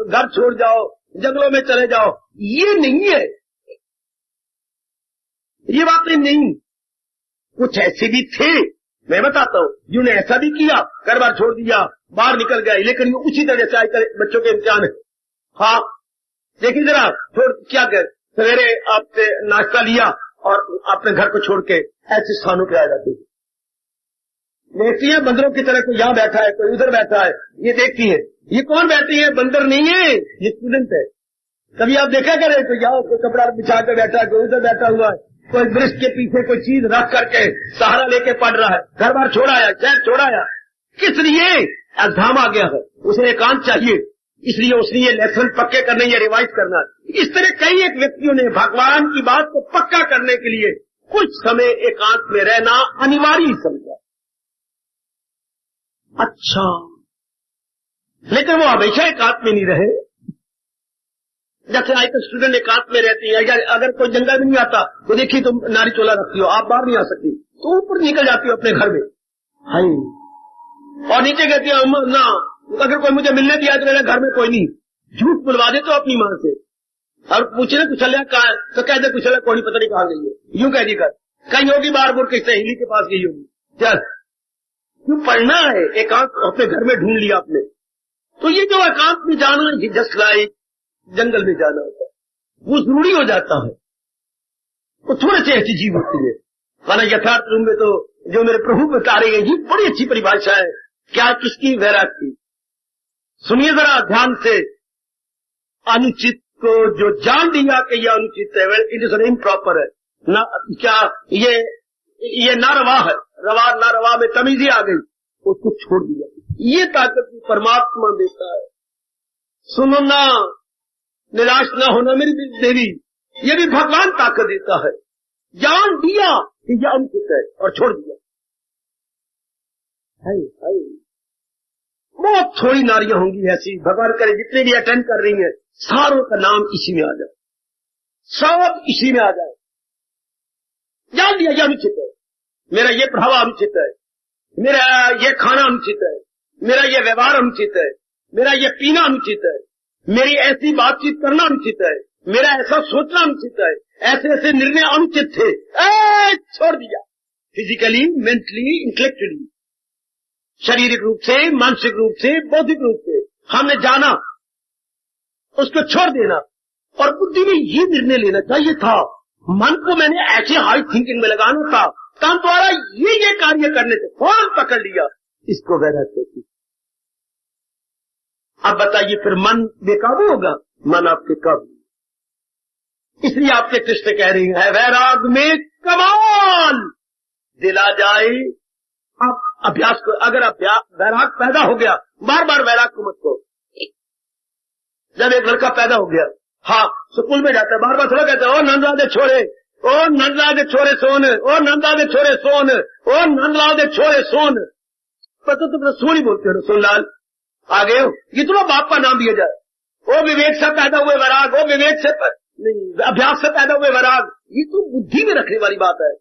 घर छोड़ जाओ, जंगलों में चले जाओ, ये नहीं है, ये बातें नहीं। कुछ ऐसे भी थे, मैं बताता हूं, जिन्होंने ऐसा भी किया, घर बार छोड़ दिया, बाहर निकल गए, लेकिन ये उसी तरह से आकर बच्चों के इम्तिहान है। हाँ देखिए जरा, क्या कर सवेरे आपसे नाश्ता लिया और अपने घर को छोड़ के ऐसे स्थानों पे आ जाते हैं। देखती है बंदरों की तरह, कोई यहाँ बैठा है, कोई उधर बैठा है, ये देखती है, ये कौन बैठी है? बंदर नहीं है, ये स्टूडेंट है। कभी आप देखा करें तो यहाँ कोई कपड़ा बिछा कर बैठा है, कोई उधर बैठा हुआ है, कोई वृक्ष के पीछे कोई चीज रख करके सहारा लेके पढ़ रहा है, घर बार छोड़ाया, शहर छोड़ाया, किस लिए? एग्जाम आ गया है, उसे एकांत चाहिए, इसलिए उसने ये लेसन पक्के करने या रिवाइज करना। इस तरह कई एक व्यक्तियों ने भगवान की बात को पक्का करने के लिए कुछ समय एकांत में रहना अनिवार्य समझा। अच्छा, लेकिन वो हमेशा एकांत में नहीं रहे। जैसे आजकल स्टूडेंट एकांत में रहती है, अगर कोई जंगल में नहीं आता तो देखिए तुम नारी चोला रखती हो, आप बाहर नहीं आ सकती, तो ऊपर निकल जाती हो अपने घर में, हाय, और नीचे कहती है ना अगर कोई मुझे मिलने दिया तो मेरे घर में कोई नहीं। झूठ बुलवा दे तो अपनी मां से, और पूछे ना कुशल्या कहा है तो कह दे कुशल्या कोई नहीं, पता नहीं कहाँ गई है, यूं कह दी कर कहीं होगी बार बार किसी सहेली के पास गई होगी। चल क्यों पढ़ना है, एकांत अपने घर में ढूंढ लिया आपने। तो ये जो एकांत में जाना है जस्ट लाइक जंगल में जाना होता है, वो जरूरी हो जाता है। तो थोड़े से ऐसी चीज होती है, माना यथार्थ रूप में तो जो मेरे प्रभु बता रहे हैं ये बड़ी अच्छी परिभाषा है। क्या किसकी वैराग की, सुनिए जरा ध्यान से। अनुचित को जो जान दिया कि यह अनुचित है, इट इज इम्प्रॉपर है ना, क्या ये नारवा है, रवा नारवा में तमीजी आ गई, उसको छोड़ दिया। ये ताकत परमात्मा देता है। सुनो ना, निराश ना होना मेरी देवी, ये भी भगवान ताकत देता है। जान दिया कि यह अनुचित है और छोड़ दिया। हाय हाय, बहुत थोड़ी नारियां होंगी ऐसी, भगवान करे जितने भी अटेंड कर रही हैं सारों का नाम इसी में आ जाए, सब इसी में आ जाए। जान दिया यह अनुचित है, मेरा ये प्रभाव अनुचित है, मेरा ये खाना अनुचित है, मेरा ये व्यवहार अनुचित है, मेरा ये पीना अनुचित है, मेरी ऐसी बातचीत करना अनुचित है, मेरा ऐसा सोचना अनुचित है, ऐसे ऐसे निर्णय अनुचित थे, छोड़ दिया। फिजिकली, मेंटली, इंटेलेक्चुअली, शारीरिक रूप से, मानसिक रूप से, बौद्धिक रूप से हमने जाना, उसको छोड़ देना। और बुद्धि में ये निर्णय लेना चाहिए था, मन को मैंने ऐसे हाई थिंकिंग में लगाना था, काम द्वारा ये कार्य करने से फौरन पकड़ लिया, इसको वैराग कहती। अब बताइए फिर मन बेकाबू होगा? मन आपके काबू। इसलिए आपके कृष्ण कह रही है वैराग में कमाल दिला जाए। आप अभ्यास को, अगर वैराग पैदा हो गया, बार बार वैराग को मत करो। जब एक लड़का पैदा हो गया, हाँ स्कूल में जाता है, बार बार थोड़ा कहता है ओ नंदला दे छोरे, ओ नंदला दे छोरे सोन, ओ नंदा दे छोरे सोन, ओ नंदला दे छोरे सोन। पता तो सोन ही बोलते हो, सोनलाल आ गए हो, ये तो बाप का नाम दिया जाए। ओ विवेक से पैदा हुए वैराग, ओ विवेक से नहीं, अभ्यास से पैदा हुए वैराग, ये तो बुद्धि में रखने वाली बात है।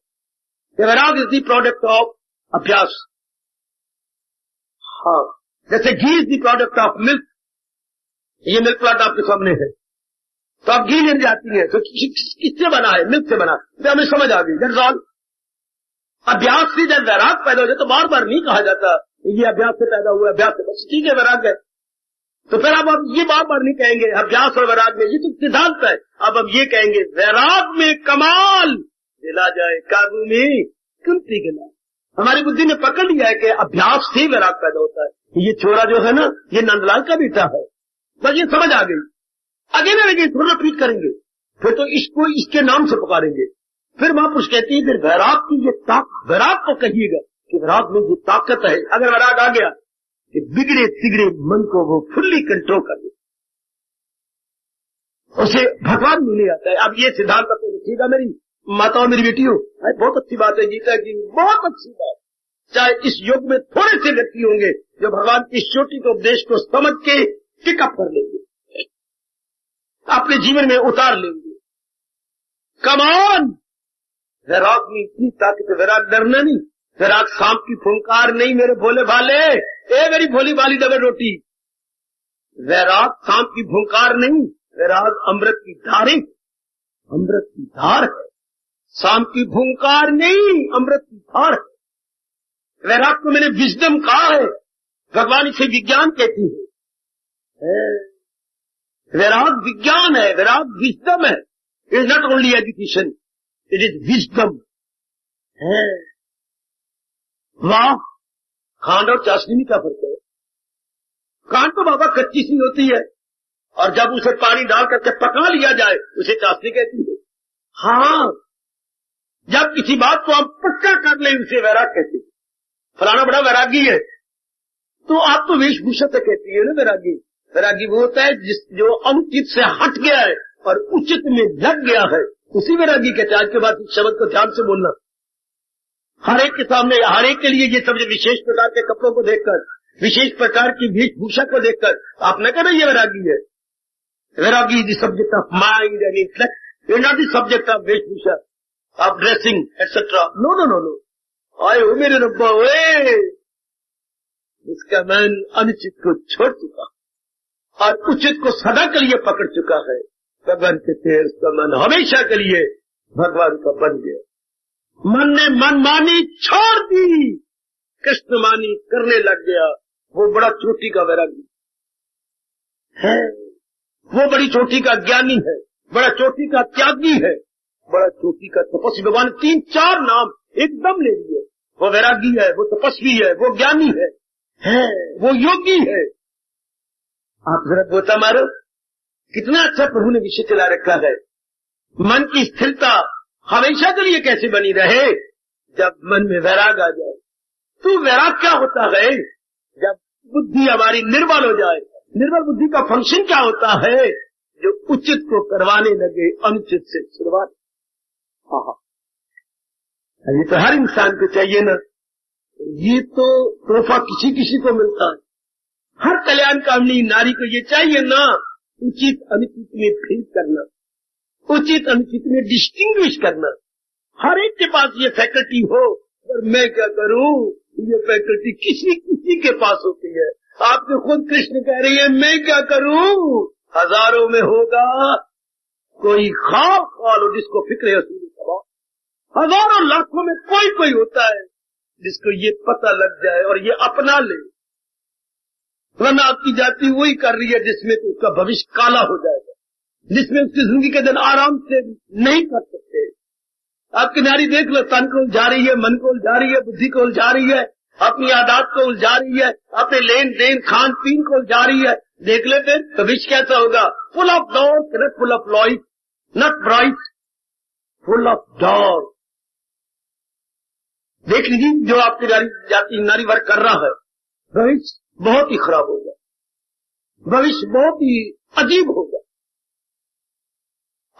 Vairag is the product of abhyas. हाँ, जैसे ghee is the product of milk, ये मिल्क प्लॉट आपके सामने है, तो आप घी लेने जाती है तो किससे बना है? मिल्क से बना, तो हमें समझ आ गई, दैट्स ऑल। अभ्यास से जब वैराग पैदा हो जाए तो बार बार नहीं कहा जाता ये अभ्यास से पैदा हुआ, अभ्यास से, बस ठीक है वैराग है। तो फिर अब ये बार बार नहीं कहेंगे अभ्यास और वैराग में, ये तो सिद्धांत है। अब ये कहेंगे वैराग में कमाल दिला जाए, काबू में कुंती गिला। हमारी बुद्धि ने पकड़ लिया है कि अभ्यास से वैराग पैदा होता है। ये छोरा जो है ना, ये नंदलाल का बेटा है, बस ये समझ आ गई। आगे ना लगे थोड़ा ट्वीट करेंगे, फिर तो इसको इसके नाम से पुकारेंगे। फिर महापुरुष कहती है फिर वैराग की ये ताकत, वैराग को कहिएगा कि वैराग में ये ताकत है। अगर वैराग आ गया कि बिगड़े तिगड़े मन को वो फुल्ली कंट्रोल कर दे, उसे भगवान मिले आता है। अब ये सिद्धांत अपने रखिएगा मेरी माताओं, मेरी बेटियों, बहुत अच्छी बात है गीता की, बहुत अच्छी बात। चाहे इस युग में थोड़े से व्यक्ति होंगे जो भगवान की चोटी के उपदेश को समझ के पिकअप कर लेंगे, अपने जीवन में उतार लेंगे। कमान वैराग में इतनी ताकत, वैराग डरना नहीं, वैराग सांप की फुंकार नहीं मेरे भोले भाले, ए मेरी भोली भाली डबल रोटी। वैराग सांप की फुंकार नहीं, वैराग अमृत की धारे, अमृत की धार है। सांप की फुंकार नहीं, अमृत की धार है। वैराग को मैंने विजडम कहा है, भगवान इसे विज्ञान कहती है। वैराग विज्ञान है, वैराग विजडम है। It is not only education, it is wisdom है। वाह, खांड और चाशनी में क्या फर्क है? खांड तो बाबा कच्ची सी होती है, और जब उसे पानी डाल करके पका लिया जाए उसे चाशनी कहती है। हाँ, जब किसी बात को आप पक्का कर ले उसे वैराग कहते हैं। फलाना बड़ा वैरागी है, तो आप तो वेशभूषा से कहती है ना वैरागी। वैरागी वो होता है जो अनुचित से हट गया है और उचित में लग गया है, उसी वैरागी कहते हैं। आज के बाद इस शब्द को ध्यान से बोलना। हर एक के सामने, हर एक के लिए ये सब विशेष प्रकार के कपड़ों को देखकर विशेष प्रकार की वेशभूषा को देखकर आप न करें ये वैरागी है। Vairagi is the subject of mind and intellect, it not the subject of veshbhusha, of dressing etcetera. No no no no, आए हो मेरे रब्बा ओए, इसका मन अनुचित को छोड़ चुका और उचित को सदा के लिए पकड़ चुका है। भगवान कहते हैं उसका मन हमेशा के लिए भगवान का बन गया। मन ने मनमानी छोड़ दी, कृष्णमानी करने लग गया। वो बड़ा चोटी का वैरागी है, वो बड़ी चोटी का ज्ञानी है, बड़ा चोटी का त्यागी है, बड़ा चोटी का तपस्वी। भगवान 3-4 नाम एकदम ले लिए। वो वैरागी है, वो तपस्वी है, वो ज्ञानी है, वो योगी है। आप जरा गोता मारो, कितना अच्छा प्रभु ने विषय चला रखा है। मन की स्थिरता हमेशा के लिए कैसे बनी रहे? जब मन में वैराग आ जाए। तो वैराग क्या होता है? जब बुद्धि हमारी निर्बल हो जाए। निर्बल बुद्धि का फंक्शन क्या होता है? जो उचित को करवाने लगे अनुचित से शुरुआत। ये तो हर इंसान को चाहिए ना, ये तो तोहफा किसी किसी को मिलता है। हर कल्याणकामनी नारी को ये चाहिए ना, उचित अनुचित में भेद करना, उचित अनुचित में डिस्टिंग्विश करना। हर एक के पास ये फैकल्टी हो, पर मैं क्या करूं, ये फैकल्टी किसी किसी के पास होती है। आप तो खुद कृष्ण कह रही है मैं क्या करूं, हजारों में होगा कोई खाल खाल हो जिसको फिक्र है उसमें सवाल। हजारों लाखों में कोई कोई होता है जिसको ये पता लग जाए और ये अपना ले। वरना आपकी जाति वही कर रही है जिसमें तो उसका भविष्य काला हो जाएगा, जिसमें उसकी जिंदगी के दिन आराम से नहीं कर सकते। आपकी नारी देख लो, तन को उलझा रही है, मन को उलझा रही है, बुद्धि को उलझा रही है, अपनी आदत को उलझा रही है, अपने लेन देन खान पीन को उलझा रही है। देख ले फिर भविष्य कैसा होगा? Full of dog, not full of light, not bright, full of dog. देख लीजिए जो आपकी जाति नारी वर्ग कर रहा है, भविष्य बहुत ही खराब होगा, भविष्य बहुत ही अजीब होगा,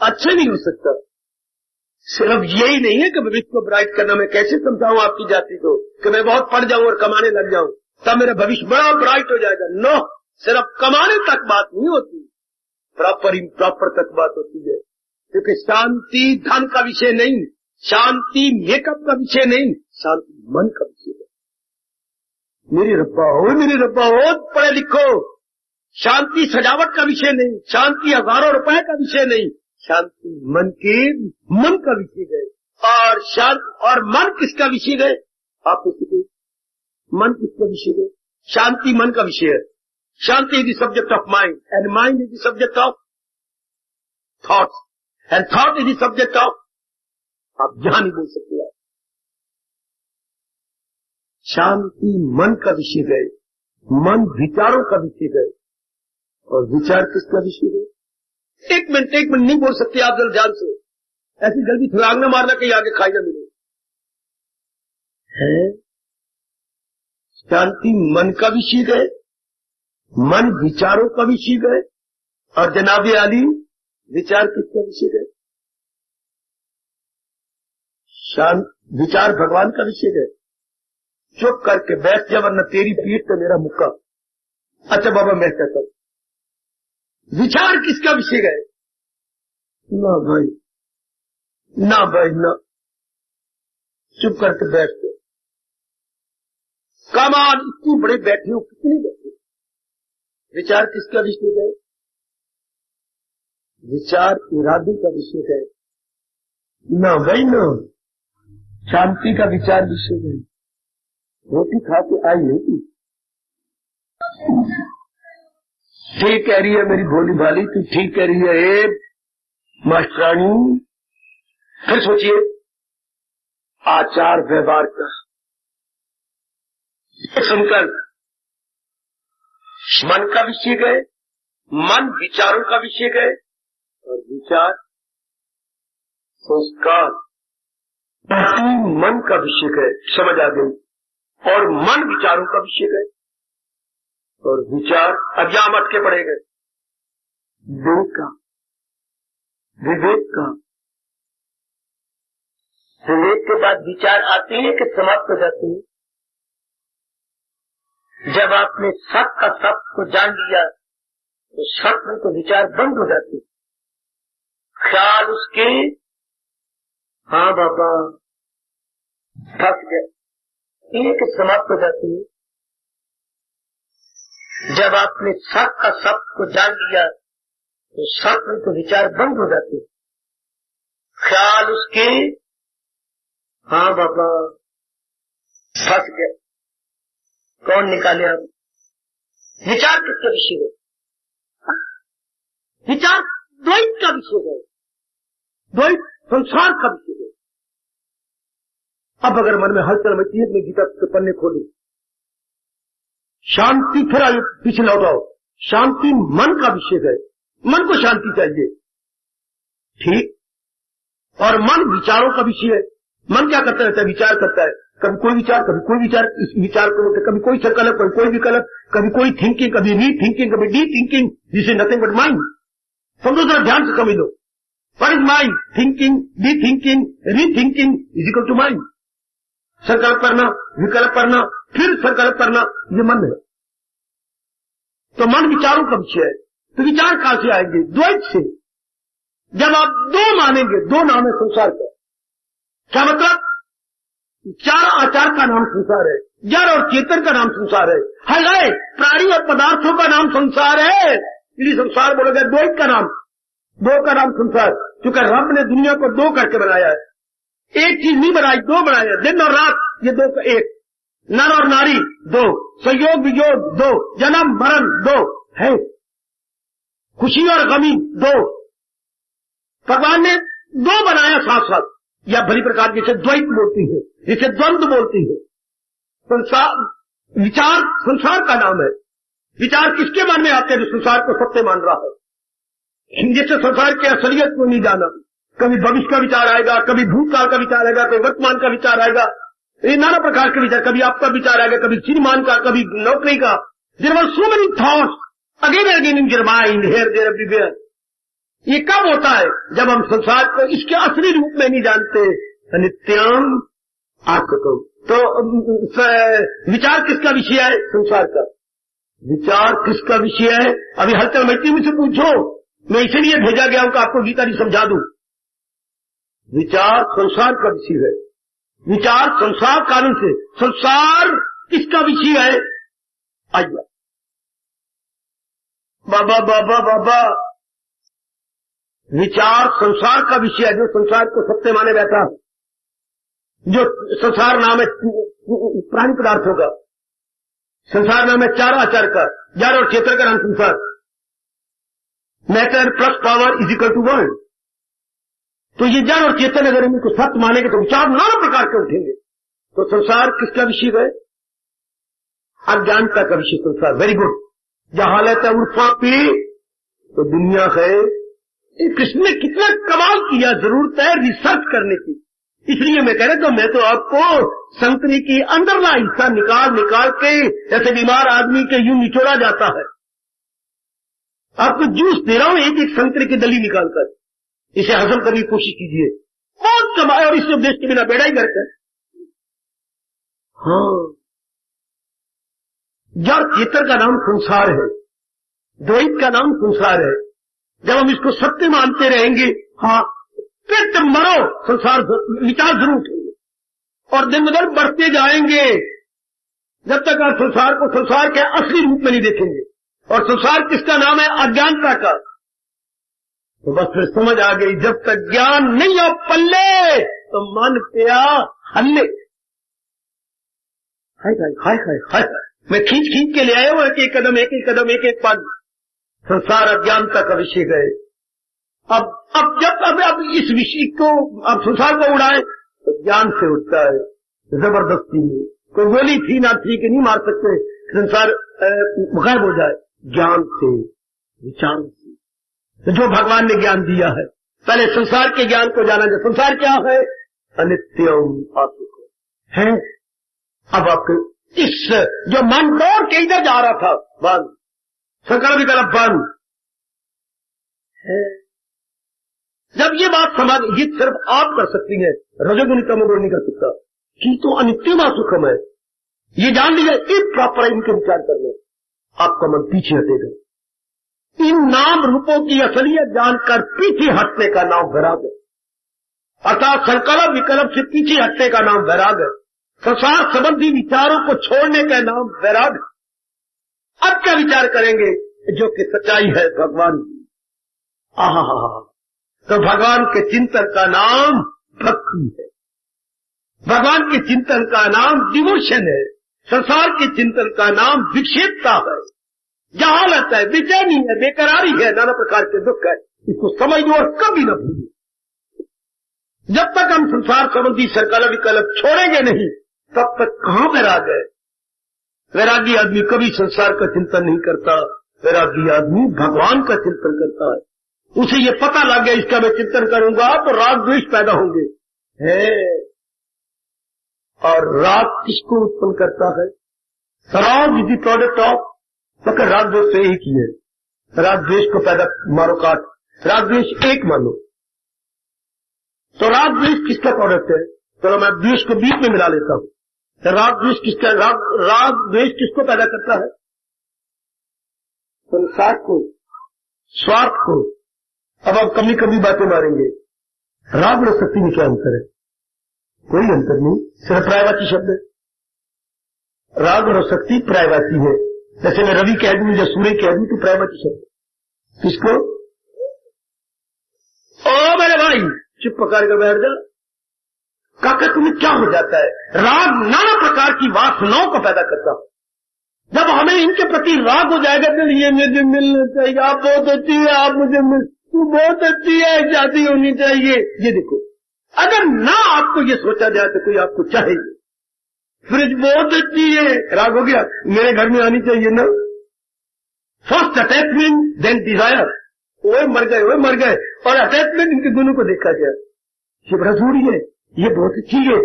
अच्छा नहीं हो सकता। सिर्फ यही नहीं है कि भविष्य को ब्राइट करना। मैं कैसे समझाऊं आपकी जाति को कि मैं बहुत पढ़ जाऊं और कमाने लग जाऊं तब मेरा भविष्य बड़ा ब्राइट हो जाएगा? नो, सिर्फ कमाने तक बात नहीं होती, प्रॉपर इम्प्रॉपर तक बात होती है। क्योंकि शांति धन का विषय नहीं, शांति मेकअप का विषय नहीं, शांति मन का विषय है। मेरे रब्बा हो पढ़े लिखो, शांति सजावट का विषय नहीं, शांति हजारों रुपए का विषय नहीं, शांति मन का विषय है। और और मन किसका विषय है? आप पूछिए, मन किसका विषय है? शांति मन का विषय है। Shanti is the subject of mind and mind is the subject of thoughts and thought is the subject of, आप जहां नहीं बोल सकते। शांति मन का विषय है, मन विचारों का विषय है, और विचार किसका विषय है? एक मिनट नहीं बोल सकते आप जल्द ध्यान से, ऐसी जल्दी छलांग न मारना कहीं आगे खाई न मिले। है शांति मन का विषय है, मन विचारों का विषय है, और जनाब आली विचार किसका विषय है? विचार भगवान का विषय है। चुप करके बैठ जा वरना तेरी पीठ पे मेरा मुक्का। अच्छा बाबा मैं कहता हूं, विचार किसका विषय है? ना भाई ना, चुप करके बैठ दो। कमान इतनी बड़े बैठे हो, कितने बैठे? विचार किसका विषय है? विचार इरादे का विषय है। ना भाई ना, शांति का विचार विषय है। रोटी खा के आई नहीं थी, ठीक कह रही है मेरी भोली भाली, तू ठीक कह रही है मास्टरानी। फिर सोचिए आचार व्यवहार का सुनकर मन का विषय गए, मन विचारों का विषय गए, और विचार संस्कार मन का विषय गए। समझ आ गई? और मन विचारों का विषय गए, और विचार अब यहां अटके पड़े गए। विवेक के बाद विचार आते हैं कि समाप्त हो जाते हैं? जब आपने सत का सत को जान लिया तो सत में तो विचार बंद हो जाते, ख्याल उसके हाँ बाबा फंस गए, एक समाप्त हो जाती है। जब आपने सत का सत को जान लिया तो सत में तो विचार बंद हो जाते, ख्याल उसके हाँ बाबा फंस गए। कौन निकाले आप? विचार किसके विषय है? विचार द्वैत का विषय है, द्वैत संसार का विषय है। अब अगर मन में हलचल मचती है, मैं गीता के पन्ने खोलू, शांति, फिर आगे पीछे लौटाओ, शांति मन का विषय है, मन को शांति चाहिए, ठीक। और मन विचारों का विषय है। मन क्या करता रहता है? विचार करता है, कभी कोई विचार, कभी कोई विचार, इस विचार को कभी कोई संकल्प, कभी कोई विकल्प, कभी कोई थिंकिंग, कभी री थिंकिंग, कभी de thinking, this is nothing but mind. समझो जरा, ध्यान से समझ लो, what is mind? Thinking, de thinking, re thinking is equal to mind. संकल्प करना, विकल्प करना, फिर संकल्प करना, ये मन है। तो मन विचारों का विषय है। तो विचार कहां से आएंगे? द्वैत से। जब आप दो मानेंगे, दो नाम है संसार का। क्या मतलब? चार आचार का नाम संसार है, जड़ और चेतन का नाम संसार है, हाय प्राणी और पदार्थों का नाम संसार है। यदि संसार बोला गया, द्वैत का नाम, दो का नाम संसार, क्योंकि रब ने दुनिया को दो करके बनाया है। एक चीज नहीं बनाई, दो बनाया, दिन और रात, ये दो का एक, नर और नारी दो, संयोग वियोग दो, जन्म मरण दो है, खुशी और गमी दो। भगवान ने दो बनाया साथ साथ, या भली प्रकार जिसे द्वैत बोलती है, जिसे द्वंद्व बोलती है। संसार, विचार संसार का नाम है। विचार किसके मन में आते हैं? जो संसार को सत्य मान रहा है, जिससे संसार की असलियत को नहीं जाना। कभी भविष्य का विचार आएगा, कभी भूतकाल का विचार आएगा, कभी वर्तमान का विचार आएगा, ये नाना प्रकार के विचार, कभी आपका विचार आएगा, कभी श्रीमान का, कभी नौकरी का। There were so many thoughts again and again in your mind, here there everywhere. ये कब होता है? जब हम संसार को इसके असली रूप में नहीं जानते। नित्यम आत्मको। तो विचार किसका विषय है? संसार का। विचार किसका विषय है? अभी हलचल मचती, मुझसे पूछो, मैं इसलिए भेजा गया हूं कि आपको गीता जी समझा दूं। विचार संसार का विषय है। विचार संसार कारण से, संसार किसका विषय है? आइए बाबा बाबा बाबा, विचार संसार का विषय है, जो संसार को सत्य माने रहता है। जो संसार नाम है प्राणी पदार्थों का, संसार नाम है चार आचार का, जड़ और चेतन का नाम संसार। Matter plus power is equal to world. तो ये जड़ और चेतन अगर इनको सत्य मानेंगे तो विचार नाना प्रकार के उठेंगे। तो संसार किसका विषय है? अज्ञानता का विषय संसार। Very good. जहां लेता उर्फा पी तो दुनिया है। कृष्ण ने कितना कमाल किया, जरूरत है रिसर्च करने की। इसलिए मैं कह रहा था, मैं तो आपको संतरी की अंदरला हिस्सा निकाल निकाल के, जैसे बीमार आदमी के यूं निचोड़ा जाता है, आपको जूस दे रहा हूं एक एक संतरे की दली निकालकर। इसे हजम करने की कोशिश कीजिए, बहुत कमाए। और इससे उपदेश के बिना बेड़ा ही करता है। हाँ, जड़ चेतन का नाम संसार है, द्वैत का नाम संसार है। जब हम इसको सत्य मानते रहेंगे, हाँ, फिर तुम मरो, संसार विचार जरूर उठेंगे और दिन ब दिन बढ़ते जाएंगे, जब तक आप संसार को संसार के असली रूप में नहीं देखेंगे। और संसार किसका नाम है? अज्ञानता का। तो बस फिर समझ आ गई, जब तक ज्ञान नहीं हो पल्ले तो मन पिया हल्ले। हाय हाय हाय हाय हाय, मैं खींच खींच के ले आया हूं, एक एक कदम एक एक कदम एक एक पद। संसार अज्ञानता का विषय गए। अब जब अब इस विषय को, अब संसार को उड़ाए तो ज्ञान से उठता है, जबरदस्ती में। कोई गोली थी ना थी कि नहीं मार सकते, संसार गायब हो जाए। ज्ञान से, विचार से, तो जो भगवान ने ज्ञान दिया है, पहले संसार के ज्ञान को जाना जाए। संसार क्या है? अनित्यम असुख है। अब आपके इस जो मन दौड़ के इधर जा रहा था, बंद, संकल्प विकल्प बंद है। जब ये बात समझ, ये सिर्फ आप कर सकती हैं, रजोगुणी तमोगुणी नहीं कर सकता। कि तो अनित्यम सुखम है, ये जान लीजिए, इम्प्रॉपर इनके विचार करने, आपका मन पीछे हटेगा। इन नाम रूपों की असलियत जानकर पीछे हटने का नाम वैराग्य, अर्थात संकल्प विकल्प से पीछे हटने का नाम वैराग्य, संसार संबंधी विचारों को छोड़ने का नाम वैराग्य। अब क्या विचार करेंगे? जो कि सच्चाई है भगवान की। आहा, तो भगवान के चिंतन का नाम भक्ति है, भगवान के चिंतन का नाम डिवोशन है, संसार के चिंतन का नाम विक्षेपता है, जहालत है, बेचैनी है, बेकरारी है, नाना प्रकार के दुख है। इसको समझ लो और कभी न भूलिए। जब तक हम संसार संबंधी संकल्प विकल्प छोड़ेंगे नहीं, तब तक कहां वैराग्य है? वैरागी आदमी कभी संसार का चिंतन नहीं करता, वैरागी आदमी भगवान का चिंतन करता है। उसे ये पता लग गया इसका मैं चिंतन करूंगा तो राग द्वेष पैदा होंगे है। और राग किसको उत्पन्न करता है? राग इज द प्रोडक्ट ऑफ, मगर राग द्वेष से एक ही है। राग द्वेष को पैदा मारो काट, राग द्वेष एक मानो। तो राग द्वेष किसका प्रोडक्ट है? चलो मैं द्वेष को बीच में मिला लेता हूं। राग द्वेष किसका? राग द्वेष किसको पैदा करता है? संसार को, स्वार्थ को। अब आप कभी कभी बातें मारेंगे, राग और शक्ति में क्या अंतर है? कोई अंतर नहीं, सिर्फ पर्यायवाची शब्द है। राग और शक्ति पर्यायवाची है। जैसे मैं रवि कह दूं या सूर्य कह दूं तो पर्यायवाची शब्द। किसको? ओ मेरे भाई, चुप पकड़ कर बैठ जा। काका तुम्हें क्या हो जाता है? राग नाना प्रकार की वासनाओं को पैदा करता है। जब हमें इनके प्रति राग हो जाएगा तो ये मुझे मिलना चाहिए, आप बहुत अच्छी है, आप मुझे मिल, तू बहुत अच्छी है, शादी होनी चाहिए। ये देखो, अगर ना आपको ये सोचा जाए तो कोई आपको चाहेगी। फ्रिज बहुत अच्छी है, राग हो गया, मेरे घर में आनी चाहिए ना। फर्स्ट अटैचमेंट देन डिजायर, वो मर गए और अटैचमेंट इनके दोनों को देखा गया। ये बड़ा जरूरी है, ये बहुत अच्छी है,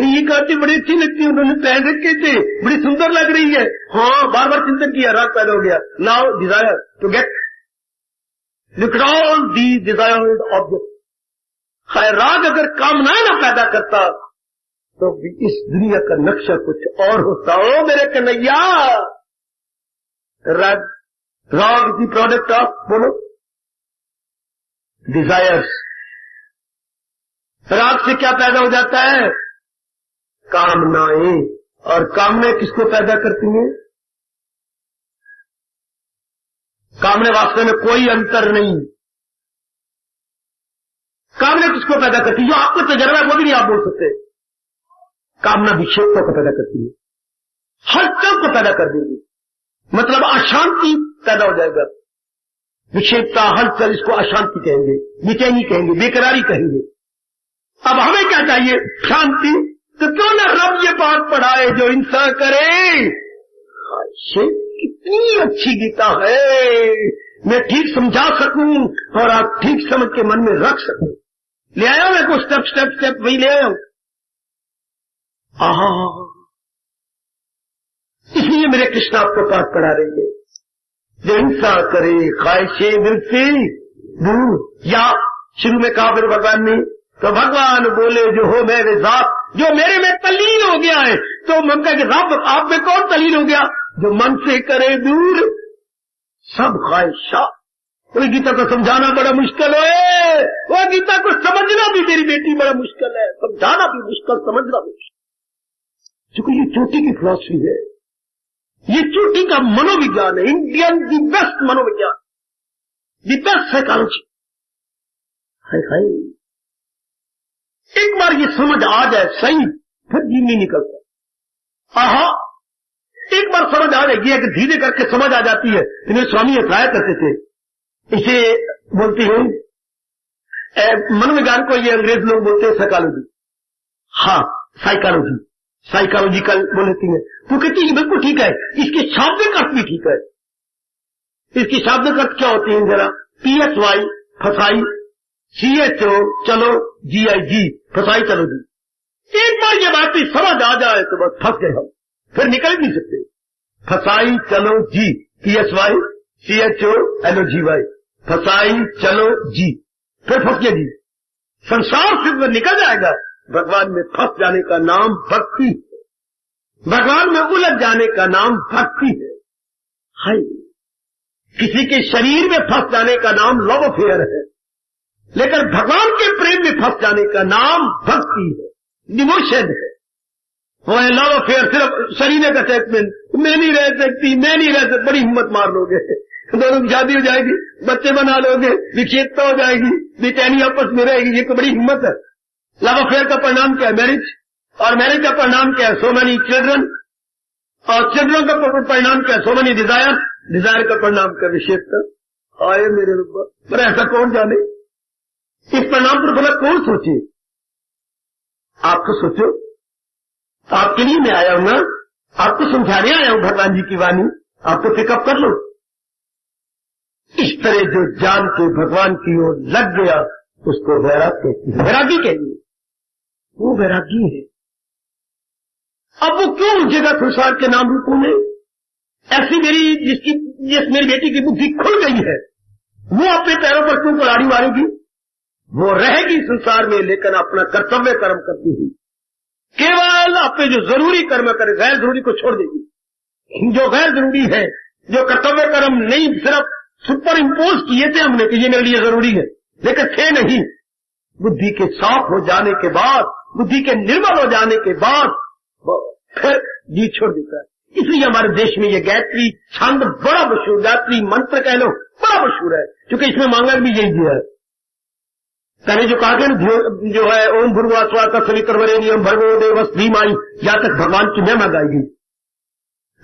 ये कांटे बड़ी अच्छी लगती है, उन्होंने पहन रखे थे, बड़ी सुंदर लग रही है। हाँ, बार बार चिंतन किया, राग पैदा हो गया। Now desire to get, look at all the desired object. राग अगर कामनाएं ना पैदा करता तो इस दुनिया का नक्शा कुछ और होता। हो मेरे कन्हैया, राग इज द प्रोडक्ट ऑफ, बोलो, डिजायर्स। राग से क्या पैदा हो जाता है? कामनाएं। और कामनाएं किसको पैदा करती हैं? कामना वास्तव में कोई अंतर नहीं। कामना किसको पैदा करती है? जो आपको तजर्बा है वो भी नहीं आप बोल सकते। कामना विक्षेपता को पैदा करती है, हलचल को पैदा कर देगी, मतलब अशांति पैदा हो जाएगा। विक्षेपता, हलचल, इसको अशांति कहेंगे, बेचैनी कहेंगे, बेकरारी कहेंगे। अब हमें क्या चाहिए? शांति। तो क्यों ना रब ये बात पढ़ाए जो इंसान करे। कितनी अच्छी गीता है, मैं ठीक समझा सकूं और आप ठीक समझ के मन में रख सकें। ले आया मैं को स्टेप वही ले आया हूं। इसलिए मेरे कृष्ण आपको पाठ पढ़ा रहे हैं, जो इंसान करे ख्वाहिशे दिल से दूर। या शुरू में कहा फिर भगवान ने, तो भगवान बोले जो हो मेरे साथ, जो मेरे में तल्लीन हो गया है। तो मन का कि रब आप में कौन तल्लीन हो गया? जो मन से करे दूर सब ख्वाहिशात। तो गीता को समझाना बड़ा मुश्किल है, वो गीता को समझना भी मेरी बेटी बड़ा मुश्किल है, समझाना भी मुश्किल, समझना भी मुश्किल। क्योंकि ये चोटी की फिलॉसफी है, ये चोटी का मनोविज्ञान है, इंडियन दी बेस्ट मनोविज्ञान, दी बेस्ट साइकोलॉजी। हाय एक बार ये समझ आ जाए सही, फिर जी नहीं निकलता। एक बार समझ आ जाएगी, अगर धीरे करके समझ आ जाती है। इन्हें स्वामी अथाया करते थे, इसे बोलते हैं मनोविज्ञान को, ये अंग्रेज लोग बोलते हैं साइकोलॉजी। हाँ, साइकोलॉजिकल बोलती है। तो कहती है बिल्कुल ठीक है, इसके शाब्दिक अर्थ भी ठीक है। इसकी शाब्दिक अर्थ क्या होती है? जरा PHY फसाई, CHO चलो, GIG फसाई चलो जी। एक बार ये बात समझ आ जाए तो बस फंस गए हम, फिर निकल नहीं सकते। फसाई चलो जी, PHY CHO LOGY, फसाई चलो जी, फिर फंस गए जी। संसार से निकल जाएगा। भगवान में फंस जाने का नाम भक्ति। भगवान में उलझ जाने का नाम भक्ति है। हाय, किसी के शरीर में फंस जाने का नाम लव अफेयर है, लेकिन भगवान के प्रेम में फंस जाने का नाम भक्ति है, डिवोशन है। वो लव अफेयर सिर्फ शरीर का अटैचमेंट, मैं नहीं रह सकती, मैं नहीं रह सकती, बड़ी हिम्मत मार लोगे, दोनों की शादी हो जाएगी, बच्चे बना लोगे, विक्षेपता हो जाएगी, बेचैनी आपस में रहेगी, ये तो बड़ी हिम्मत है। लव अफेयर का परिणाम क्या है? मैरिज। और मैरिज का परिणाम क्या है? So many children. और चिल्ड्रन का परिणाम क्या है? So many Dzire. डिजायर का परिणाम क्या? विक्षेपता। आए मेरे रब्बा, पर ऐसा कौन जाने? इस परिणाम पर भला कौन सोचे? आप तो सोचो, आपके लिए मैं आया हूं ना, आपको समझाने आया हूं भगवान जी की वाणी, आपको पिकअप कर लो। इस तरह जो जान के भगवान की ओर लग गया उसको वैराग कहती है। वैरागी कहिए, वो वैरागी है। अब वो क्यों उलझेगा संसार के नाम रूपों में? ऐसी जिस मेरी बेटी की बुद्धि खुल गई है, वो अपने पैरों पर क्यों कुल्हाड़ी मारेगी? वो रहेगी संसार में, लेकिन अपना कर्तव्य कर्म करती हुई केवल अपने जो जरूरी कर्म करे, गैर जरूरी को छोड़ देगी। जो गैर जरूरी है, जो कर्तव्य कर्म नहीं, सिर्फ सुपर इम्पोज किए थे हमने कि ये मेरे लिए जरूरी है, लेकिन थे नहीं। बुद्धि के साफ हो जाने के बाद, बुद्धि के निर्मल हो जाने के बाद फिर जी छोड़ देता है। इसलिए हमारे देश में ये गायत्री छंद बड़ा मशहूर, गायत्री मंत्र कह लो, बड़ा मशहूर है, क्योंकि इसमें मांगा भी यही दिया है। पहले जो कहा गया जो है ओम भूर्भुवः स्वः तत्सवितुर्वरेण्यं भर्गो देवस्य धीमहि, यहां तक भगवान की महिमा गाई गई।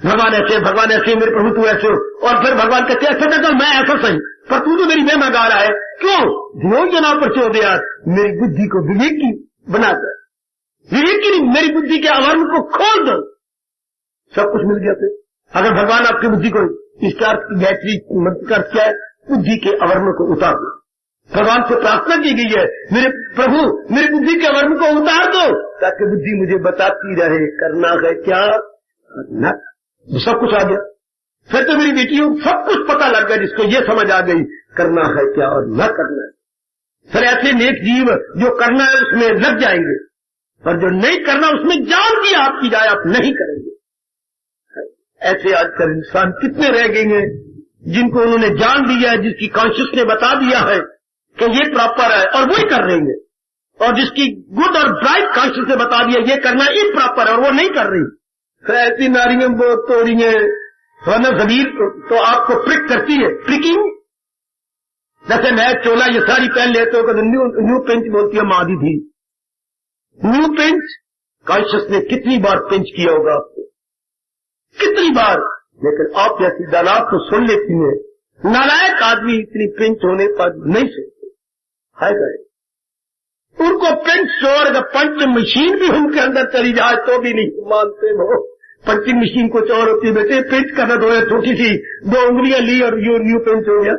भगवान ऐसे, मेरे प्रभु तू ऐसे हो। और फिर भगवान कहते ऐसे तो मैं ऐसा सही, पर तू तो मेरी महिमा गा रहा है, क्यों? ध्यो जना प्रचोदयात्, मेरी बुद्धि को विवेक की बना दे, विवेक की नहीं, मेरी बुद्धि के आवरण को खोल दो, सब कुछ मिल गया। फिर अगर भगवान आपकी बुद्धि को, इसका गायत्री मंत्र का क्या है? बुद्धि के आवरण को उतार दो। भगवान से प्रार्थना की गई है, मेरे प्रभु मेरी बुद्धि के आवरण को उतार दो, ताकि बुद्धि मुझे बताती रहे करना है क्या करना। सब कुछ आ गया, फिर तो मेरी बेटियों सब कुछ पता लग गया, जिसको ये समझ आ गई करना है क्या और न करना है। फिर ऐसे नेक जीव जो करना है उसमें लग जाएंगे, और जो नहीं करना उसमें जान की आपकी जाए, आप नहीं करेंगे। ऐसे आजकल इंसान कितने रह गए हैं जिनको उन्होंने जान दिया है, जिसकी कॉन्शियस ने बता दिया है कि ये प्रॉपर है और वही कर रही है, और जिसकी गुड और ब्राइट कॉन्शियस ने बता दिया ये करना इम्प्रॉपर है और वो नहीं कर रही। तो ऐसी नारियां बहुत तोड़ी है, वरना जमीर तो आपको प्रिक करती है, प्रिकिंग। जैसे मैं चोला ये साड़ी पहन लेते हो, न्यू पिंच बोलती है मादी थी, न्यू पिंच। कॉन्शियस ने कितनी बार पिंच किया होगा आपको, कितनी बार, लेकिन आप जैसी दालाल तो सुन लेती है। नालायक आदमी इतनी पिंच होने पर नहीं सुनते है गए, उनको पिंच छोड़ पंच मशीन भी उनके अंदर चली जाए तो भी नहीं मानते। वो पंचिंग मशीन कुछ और होती है, बेटे पिंच करना तो छोटी सी 2 उंगलियां ली और यू न्यू पिंच हो गया।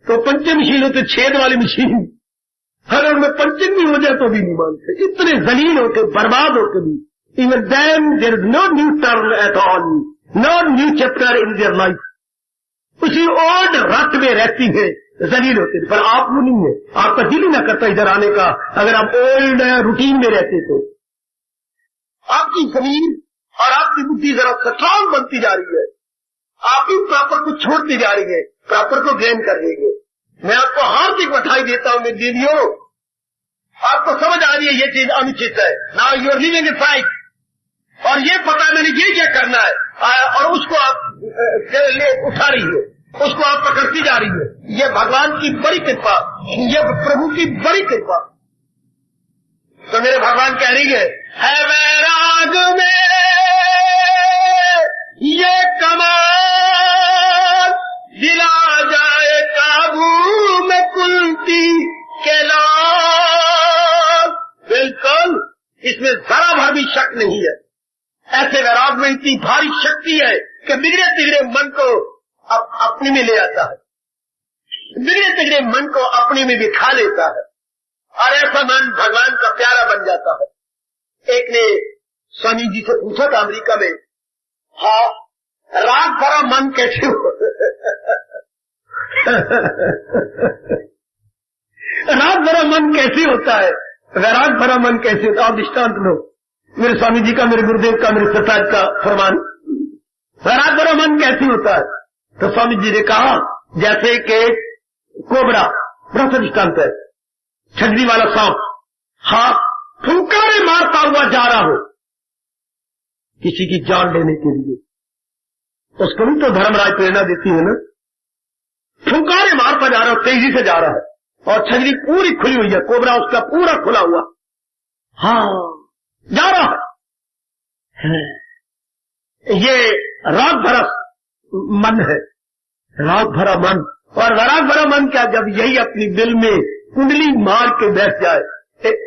तो पंचिंग मशीन होती छेद वाली मशीन, अगर उनमें पंचिंग भी हो जाए तो भी नहीं मानते। इतने जलील होके जलील होके भी, even then there is no new turn at all, no new chapter in their life, उसी ओल्ड रट में रहती है, जलील होते। पर आप वो नहीं है, आपका दिल ही ना करता इधर आने का। अगर आप ओल्ड रूटीन में रहते तो आपकी जमीन और आपकी बुद्धि जरा स्ट्रांग बनती जा रही है, आप ही प्रॉपर को छोड़ती जा रही है, प्रॉपर को गेन कर देंगे। मैं आपको हार्दिक बधाई देता हूं मेरी दीदियों, आपको समझ आ रही है ये चीज अनुचित है। Now you are living in fight, और ये पता मैंने ये क्या करना है, और उसको आप ले उठा रही है, उसको आप पकड़ती जा रही है। ये भगवान की बड़ी कृपा, ये प्रभु की बड़ी कृपा। तो मेरे भगवान कह रही है वैराग में ये कमाल दिला जाए काबू में कुंती के लाल। बिल्कुल इसमें जरा भर भी शक नहीं है। ऐसे वैराग में इतनी भारी शक्ति है कि बिगड़े तिगड़े मन को अपने में ले आता है, बिगड़े तिगड़े मन को अपने में भी खा लेता है, और ऐसा मन भगवान का प्यारा बन जाता है। एक ने स्वामी जी से पूछा था अमेरिका में, हाँ राग भरा मन कैसे हो राग भरा मन कैसे होता है, वैराग भरा मन कैसे होता है? आप दृष्टांत लो। मेरे स्वामी जी का, मेरे गुरुदेव का, मेरे सरताज का फरमान, वैराग भरा मन कैसे होता है? तो स्वामी जी ने कहा जैसे कि कोबरा बड़ा सा दृष्टांत है, छजरी वाला सांप, हाँ, फुंकारे मारता हुआ जा रहा हो किसी की जान लेने के लिए, उसको भी तो धर्मराज प्रेरणा देती है ना। फुंकारे मारता जा रहा हो, तेजी से जा रहा है, और छजरी पूरी खुली हुई है, कोबरा उसका पूरा खुला हुआ, हाँ, जा रहा है। ये राग भरा मन है, राग भरा मन। और राग भरा मन क्या, जब यही अपनी दिल में कुंडली मार के बैठ जाए।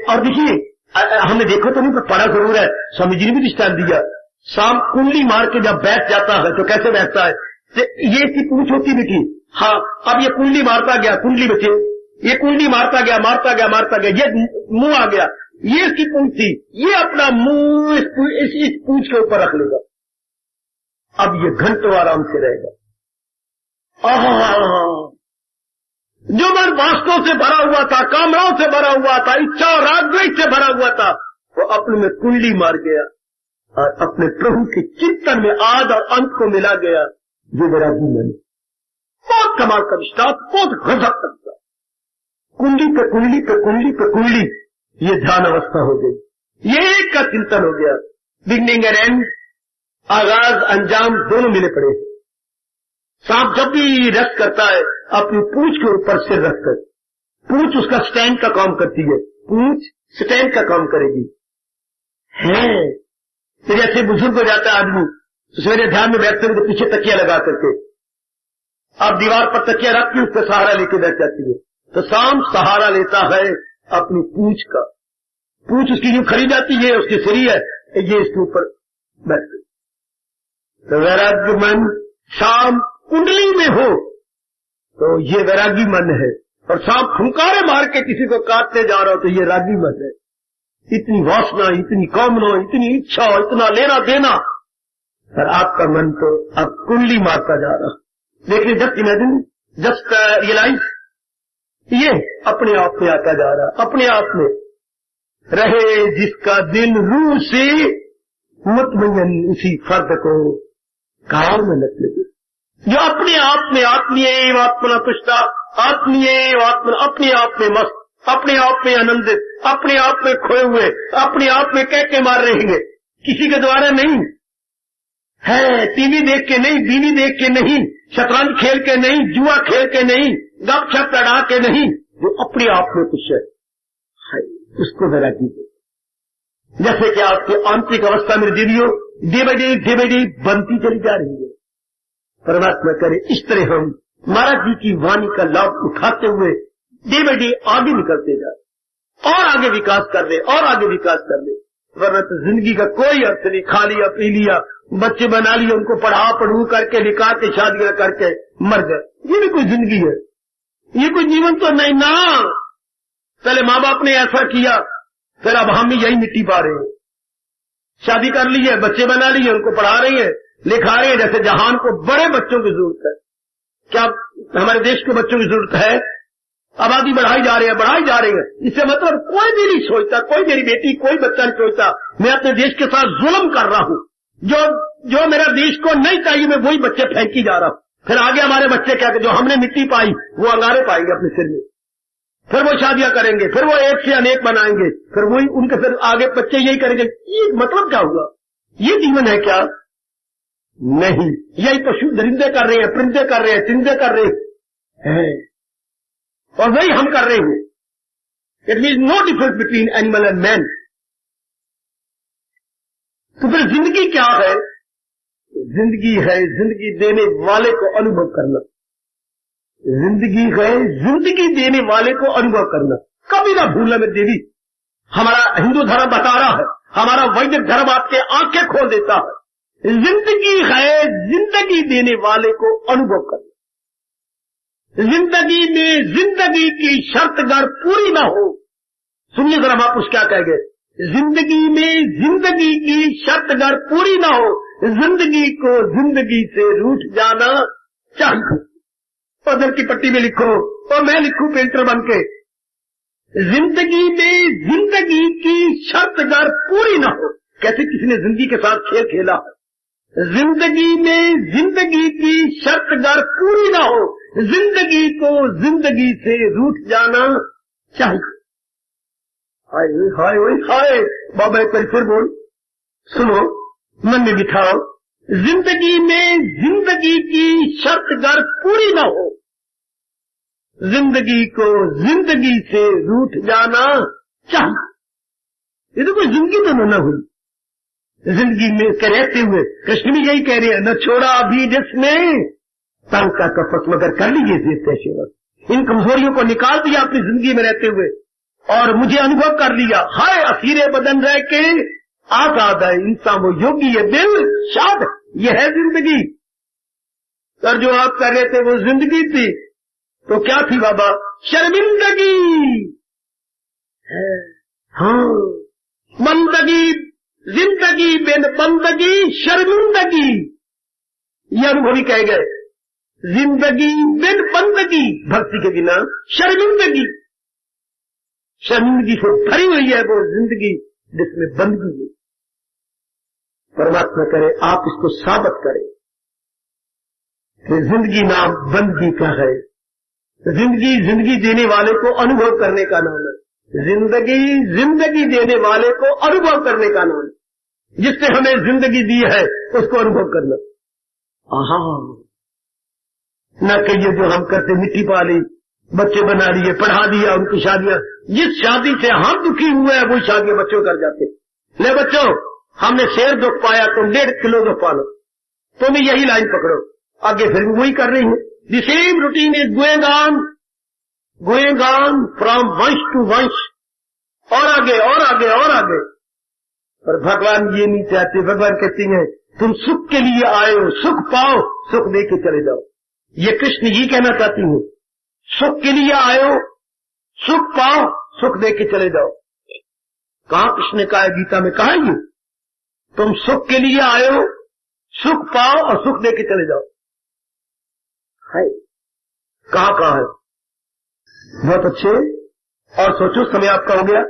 और देखिए, हमने देखो तो नहीं पर पढ़ा जरूर है, स्वामी जी ने भी दृष्टांत दिया, सांप कुंडली मार के जब बैठ जाता है तो कैसे बैठता है? ये इसकी पूंछ होती बेटी, हाँ, अब ये कुंडली मारता गया, कुंडली बचे, ये कुंडली मारता गया, मारता गया, मारता गया, ये मुंह आ गया, ये इसकी पूंछ थी, ये अपना मुंह इस पूंछ के ऊपर रख लेगा। अब ये घंटों आराम से रहेगा। जो मन वास्तव से भरा हुआ था, कामनाओं से भरा हुआ था, इच्छा और रागद्वेष से भरा हुआ था, वो अपने में कुंडली मार गया और अपने प्रभु के चिंतन में आद और अंत को मिला गया। ये मेरा जीवन बहुत कमाल का रिश्ता, बहुत गजब करता, कुंडली पे कुंडली पे कुंडली पे कुंडली, ये ध्यान अवस्था हो गई, ये एक का चिंतन हो गया। बिगनिंग एंड एंड, आगाज अंजाम दोनों मिले पड़े। सांप जब भी रस करता है अपनी पूंछ के ऊपर सिर रखकर, पूंछ उसका स्टैंड का काम करती है, पूंछ स्टैंड का काम करेगी। है तो जैसे बुजुर्ग हो जाता है आदमी, तो सवेरे ध्यान में बैठते हुए तो पीछे तकिया लगा करके, अब दीवार पर तकिया रख के उसका सहारा लेके बैठ जाती है। तो सांप सहारा लेता है अपनी पूंछ का, पूंछ उसकी यूं खड़ी जाती है, उसकी सिरी है, ये इसके ऊपर बैठती। तो वैराग्य मन सांप कुंडली में हो तो ये वैरागी मन है, और सांप फुंकारे मार के किसी को काटते जा रहा हो तो ये रागी मन है। इतनी वासना, इतनी कामना, इतनी इच्छा, इतना लेना देना, और आपका मन तो अब कुंडली मारता जा रहा। लेकिन जस्ट इमेजिन, जस्ट रियलाइज, ये अपने आप में आता जा रहा, अपने आप में रहे जिसका दिल रूह से मुतमय्यन, उसी फर्द को काम में लग लगे, जो अपने आप में आत्मीय आत्मना तुष्टा, आत्मीय आत्मना, अपने आप में मस्त, अपने आप में आनंदित, अपने आप में खोए हुए, अपने आप में कह के मार रहेंगे, किसी के द्वारा नहीं है, टीवी देख के नहीं, बीवी देख के नहीं, शतरंज खेल के नहीं, जुआ खेल के नहीं, गपशप लड़ा के नहीं, जो अपने आप में कुछ है उसको वैरागी दे। जैसे कि आपकी आंतरिक अवस्था में दीदियों डे बाई डे बनती चली जा रही है। परमात्मा करे इस तरह हम महाराज जी की वाणी का लाभ उठाते हुए डे बाई डे आगे निकलते जाए, और आगे विकास कर ले, और आगे विकास कर ले, वरना तो जिंदगी का कोई अर्थ नहीं। खा लिया, पी लिया, बच्चे बना लिए, उनको पढ़ू करके निकाह के शादियां करके मर गए, ये भी कोई जिंदगी है? ये कोई जीवन तो नहीं ना। पहले माँ बाप ने ऐसा किया, फिर अब हम भी यही मिट्टी पा रहे हैं। शादी कर ली है, बच्चे बना लिए, उनको पढ़ा रही है, लिखा रही है। जैसे जहान को बड़े बच्चों की जरूरत है, क्या हमारे देश के बच्चों की जरूरत है? आबादी बढ़ाई जा रही है, बढ़ाई जा रही है। इससे मतलब कोई भी नहीं सोचता, कोई मेरी बेटी, कोई बच्चा नहीं सोचता मैं अपने देश के साथ जुल्म कर रहा हूं, जो मेरा देश को नहीं चाहिए, मैं वही बच्चे फेंकी जा रहा हूं। फिर आगे हमारे बच्चे क्या, जो हमने मिट्टी पाई वो अंगारे पाएंगे अपने सिर में, फिर वो शादियां करेंगे, फिर वो एक से अनेक बनाएंगे, फिर वही उनके फिर आगे बच्चे यही करेंगे। ये मतलब क्या हुआ? ये जीवन है क्या? नहीं, यही पशु दरिंदे कर रहे हैं, परिंदे कर रहे हैं, चिंदे कर रहे हैं, और वही हम कर रहे हैं। It means no difference between animal and man. तो फिर जिंदगी क्या है? जिंदगी है जिंदगी देने वाले को अनुभव करना। जिंदगी है जिंदगी देने वाले को अनुभव करना। कभी ना भूलना मेरी देवी, हमारा हिंदू धर्म बता रहा है, हमारा वैदिक धर्म आपके आंखें खोल देता है। जिंदगी है जिंदगी देने वाले को अनुभव करना। जिंदगी में जिंदगी की शर्त अगर पूरी ना हो, सुनिए जरा महापुरुष क्या कहेंगे, जिंदगी में जिंदगी की शर्त अगर पूरी ना हो, जिंदगी को जिंदगी से रूठ जाना चाहिए। पदर की पट्टी में लिखो और मैं लिखूं पेंटर बनके, जिंदगी में जिंदगी की शर्त अगर पूरी ना हो, कैसे किसी ने जिंदगी के साथ खेल खेला है। जिंदगी में जिंदगी की शर्त गर पूरी ना हो, जिंदगी को जिंदगी से रूठ जाना चाहिए। हाय हाय हाय बाबा एक बार फिर बोल, सुनो, मन में बिठाओ। जिंदगी में जिंदगी की शर्त गर पूरी ना हो, जिंदगी को जिंदगी से रूठ जाना चाहिए। ये तो कोई जिंदगी तो न हुई। जिंदगी में रहते हुए कृष्ण भी यही कह रहे हैं, न छोड़ा अभी जिसमें तंग का कपट मगर कर लीजिए पेशेवर। इन कमजोरियों को निकाल दिया अपनी जिंदगी में रहते हुए और मुझे अनुभव कर लिया। हाय असीरे बदन रह के आजाद है इंसान वो योगी है दिल शाद। ये है जिंदगी। सर जो आप कर रहे थे वो जिंदगी थी तो क्या थी बाबा? शर्मिंदगी। हाँ, बंदगी, जिंदगी बिन बंदगी शर्मिंदगी, ये अनुभवी कह गए। जिंदगी बिन बंदगी, भक्ति के बिना शर्मिंदगी। शर्मिंदगी से भरी हुई है वो जिंदगी जिसमें बंदगी है। परमात्मा करे आप इसको साबित करें कि जिंदगी नाम बंदगी का है। जिंदगी जिंदगी देने वाले को अनुभव करने का नाम है। जिंदगी जिंदगी देने वाले को अनुभव करने का नाम है। जिसने हमें जिंदगी दी है उसको अनुभव करना। आहा, न कहिए जो हम करते मिट्टी पा ली, बच्चे बना लिए, पढ़ा दिया, उनकी शादियां। जिस शादी से हम दुखी हुए हैं वो शादियां बच्चों कर जाते। ले बच्चों, हमने शेर दुख पाया तुम 1.5 किलो दुख पा लो, तुम यही लाइन पकड़ो। आगे फिर भी वही कर रही है। The same routine is going on from वंश टू वंश, और आगे और आगे और आगे। पर भगवान ये नहीं चाहते। भगवान कहते हैं तुम सुख के लिए आए हो, सुख पाओ, सुख दे के चले जाओ। ये कृष्ण ये कहना चाहती हूँ, सुख के लिए आए हो, सुख पाओ, सुख दे के चले जाओ। कहाँ कृष्ण ने कहा है? गीता में कहा ये तुम सुख के लिए आए हो, सुख पाओ और सुख दे के चले जाओ। है कहा है? बहुत अच्छे। और सोचो, समय आपका हो गया।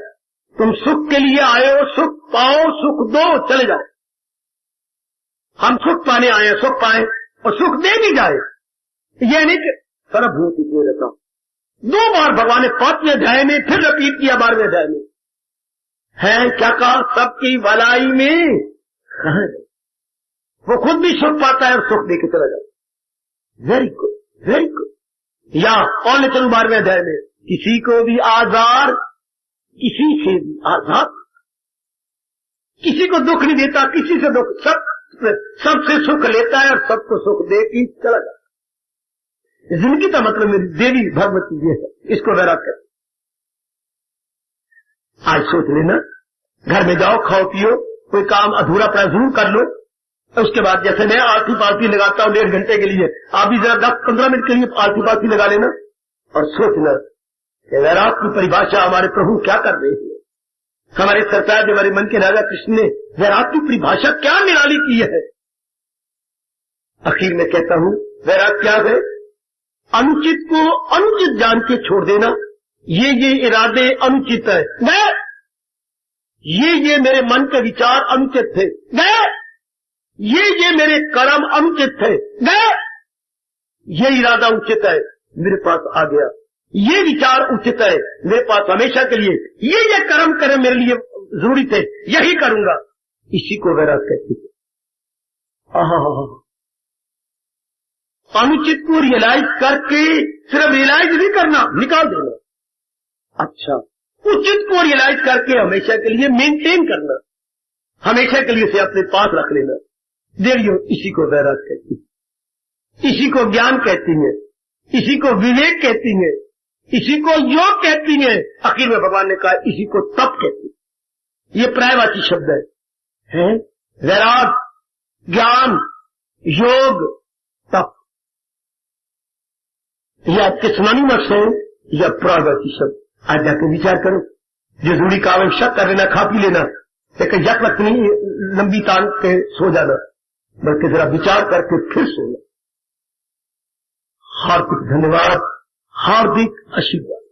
तुम सुख के लिए आए हो, सुख पाओ, सुख दो, चले जाओ। हम सुख पाने आए हैं, सुख पाए और सुख दे भी जाए। यह नहीं कि सर्वभूति के रहता। 2 बार भगवान ने 5वें अध्याय में फिर रिपीट किया 12वें अध्याय में। है क्या कहा? सबकी भलाई में है। वो खुद भी सुख पाता है और सुख दे के चला जाता। Very good, very good. या और ले चलूं 12वें अध्याय में, किसी को भी आजार, किसी से भी आजाद, किसी को दुख नहीं देता, किसी से दुख, सबसे सुख लेता है और सबको सुख दे के चला जाता। जिंदगी का मतलब मेरी देवी भगवती ये है। इसको वैराग कर आज सोच लेना। घर में जाओ, खाओ पियो, कोई काम अधूरा पड़ा जरूर कर लो। उसके बाद जैसे मैं आरती पारती लगाता हूँ 1.5 घंटे के लिए, आप भी जरा 10-15 मिनट के लिए आरती पारती लगा लेना और सोचना कि वैराग की परिभाषा हमारे प्रभु क्या कर रहे हैं। हमारे सरकार जो हमारे मन के राजा कृष्ण ने वैराग की परिभाषा क्या निराली की है। आखिर में कहता हूँ वैराग क्या है? अनुचित को अनुचित जान के छोड़ देना। ये इरादे अनुचित है, गए। ये मेरे मन के विचार अनुचित थे, गए। ये मेरे कर्म अनुचित थे, गए। ये इरादा उचित है, मेरे पास आ गया। ये विचार उचित है, मेरे पास हमेशा के लिए। ये कर्म करे मेरे लिए जरूरी थे, यही करूंगा। इसी को वैराग कहते हैं। अनुचित को रियलाइज करके सिर्फ रियलाइज नहीं करना, निकाल देना। अच्छा, उचित को रियलाइज करके हमेशा के लिए मेंटेन करना, हमेशा के लिए इसे अपने पास रख लेना। देखियो, इसी को वैराग कहती है, इसी को ज्ञान कहती है, इसी को विवेक कहती है, इसी को योग कहती है। आखिर में भगवान ने कहा इसी को तप कहती है। ये पर्यायवाची शब्द है? वैराग, ज्ञान, योग, तप। ये आपके सिनोनिमस है या पर्यायवाची शब्द? आज जाकर विचार करो। जो जरूरी काम है शक कर लेना, खा पी लेना, लेकिन जब तक नहीं लंबी तान के सो जाना, बल्कि जरा विचार करके फिर सोना। हार्दिक धन्यवाद, हार्दिक आशीर्वाद।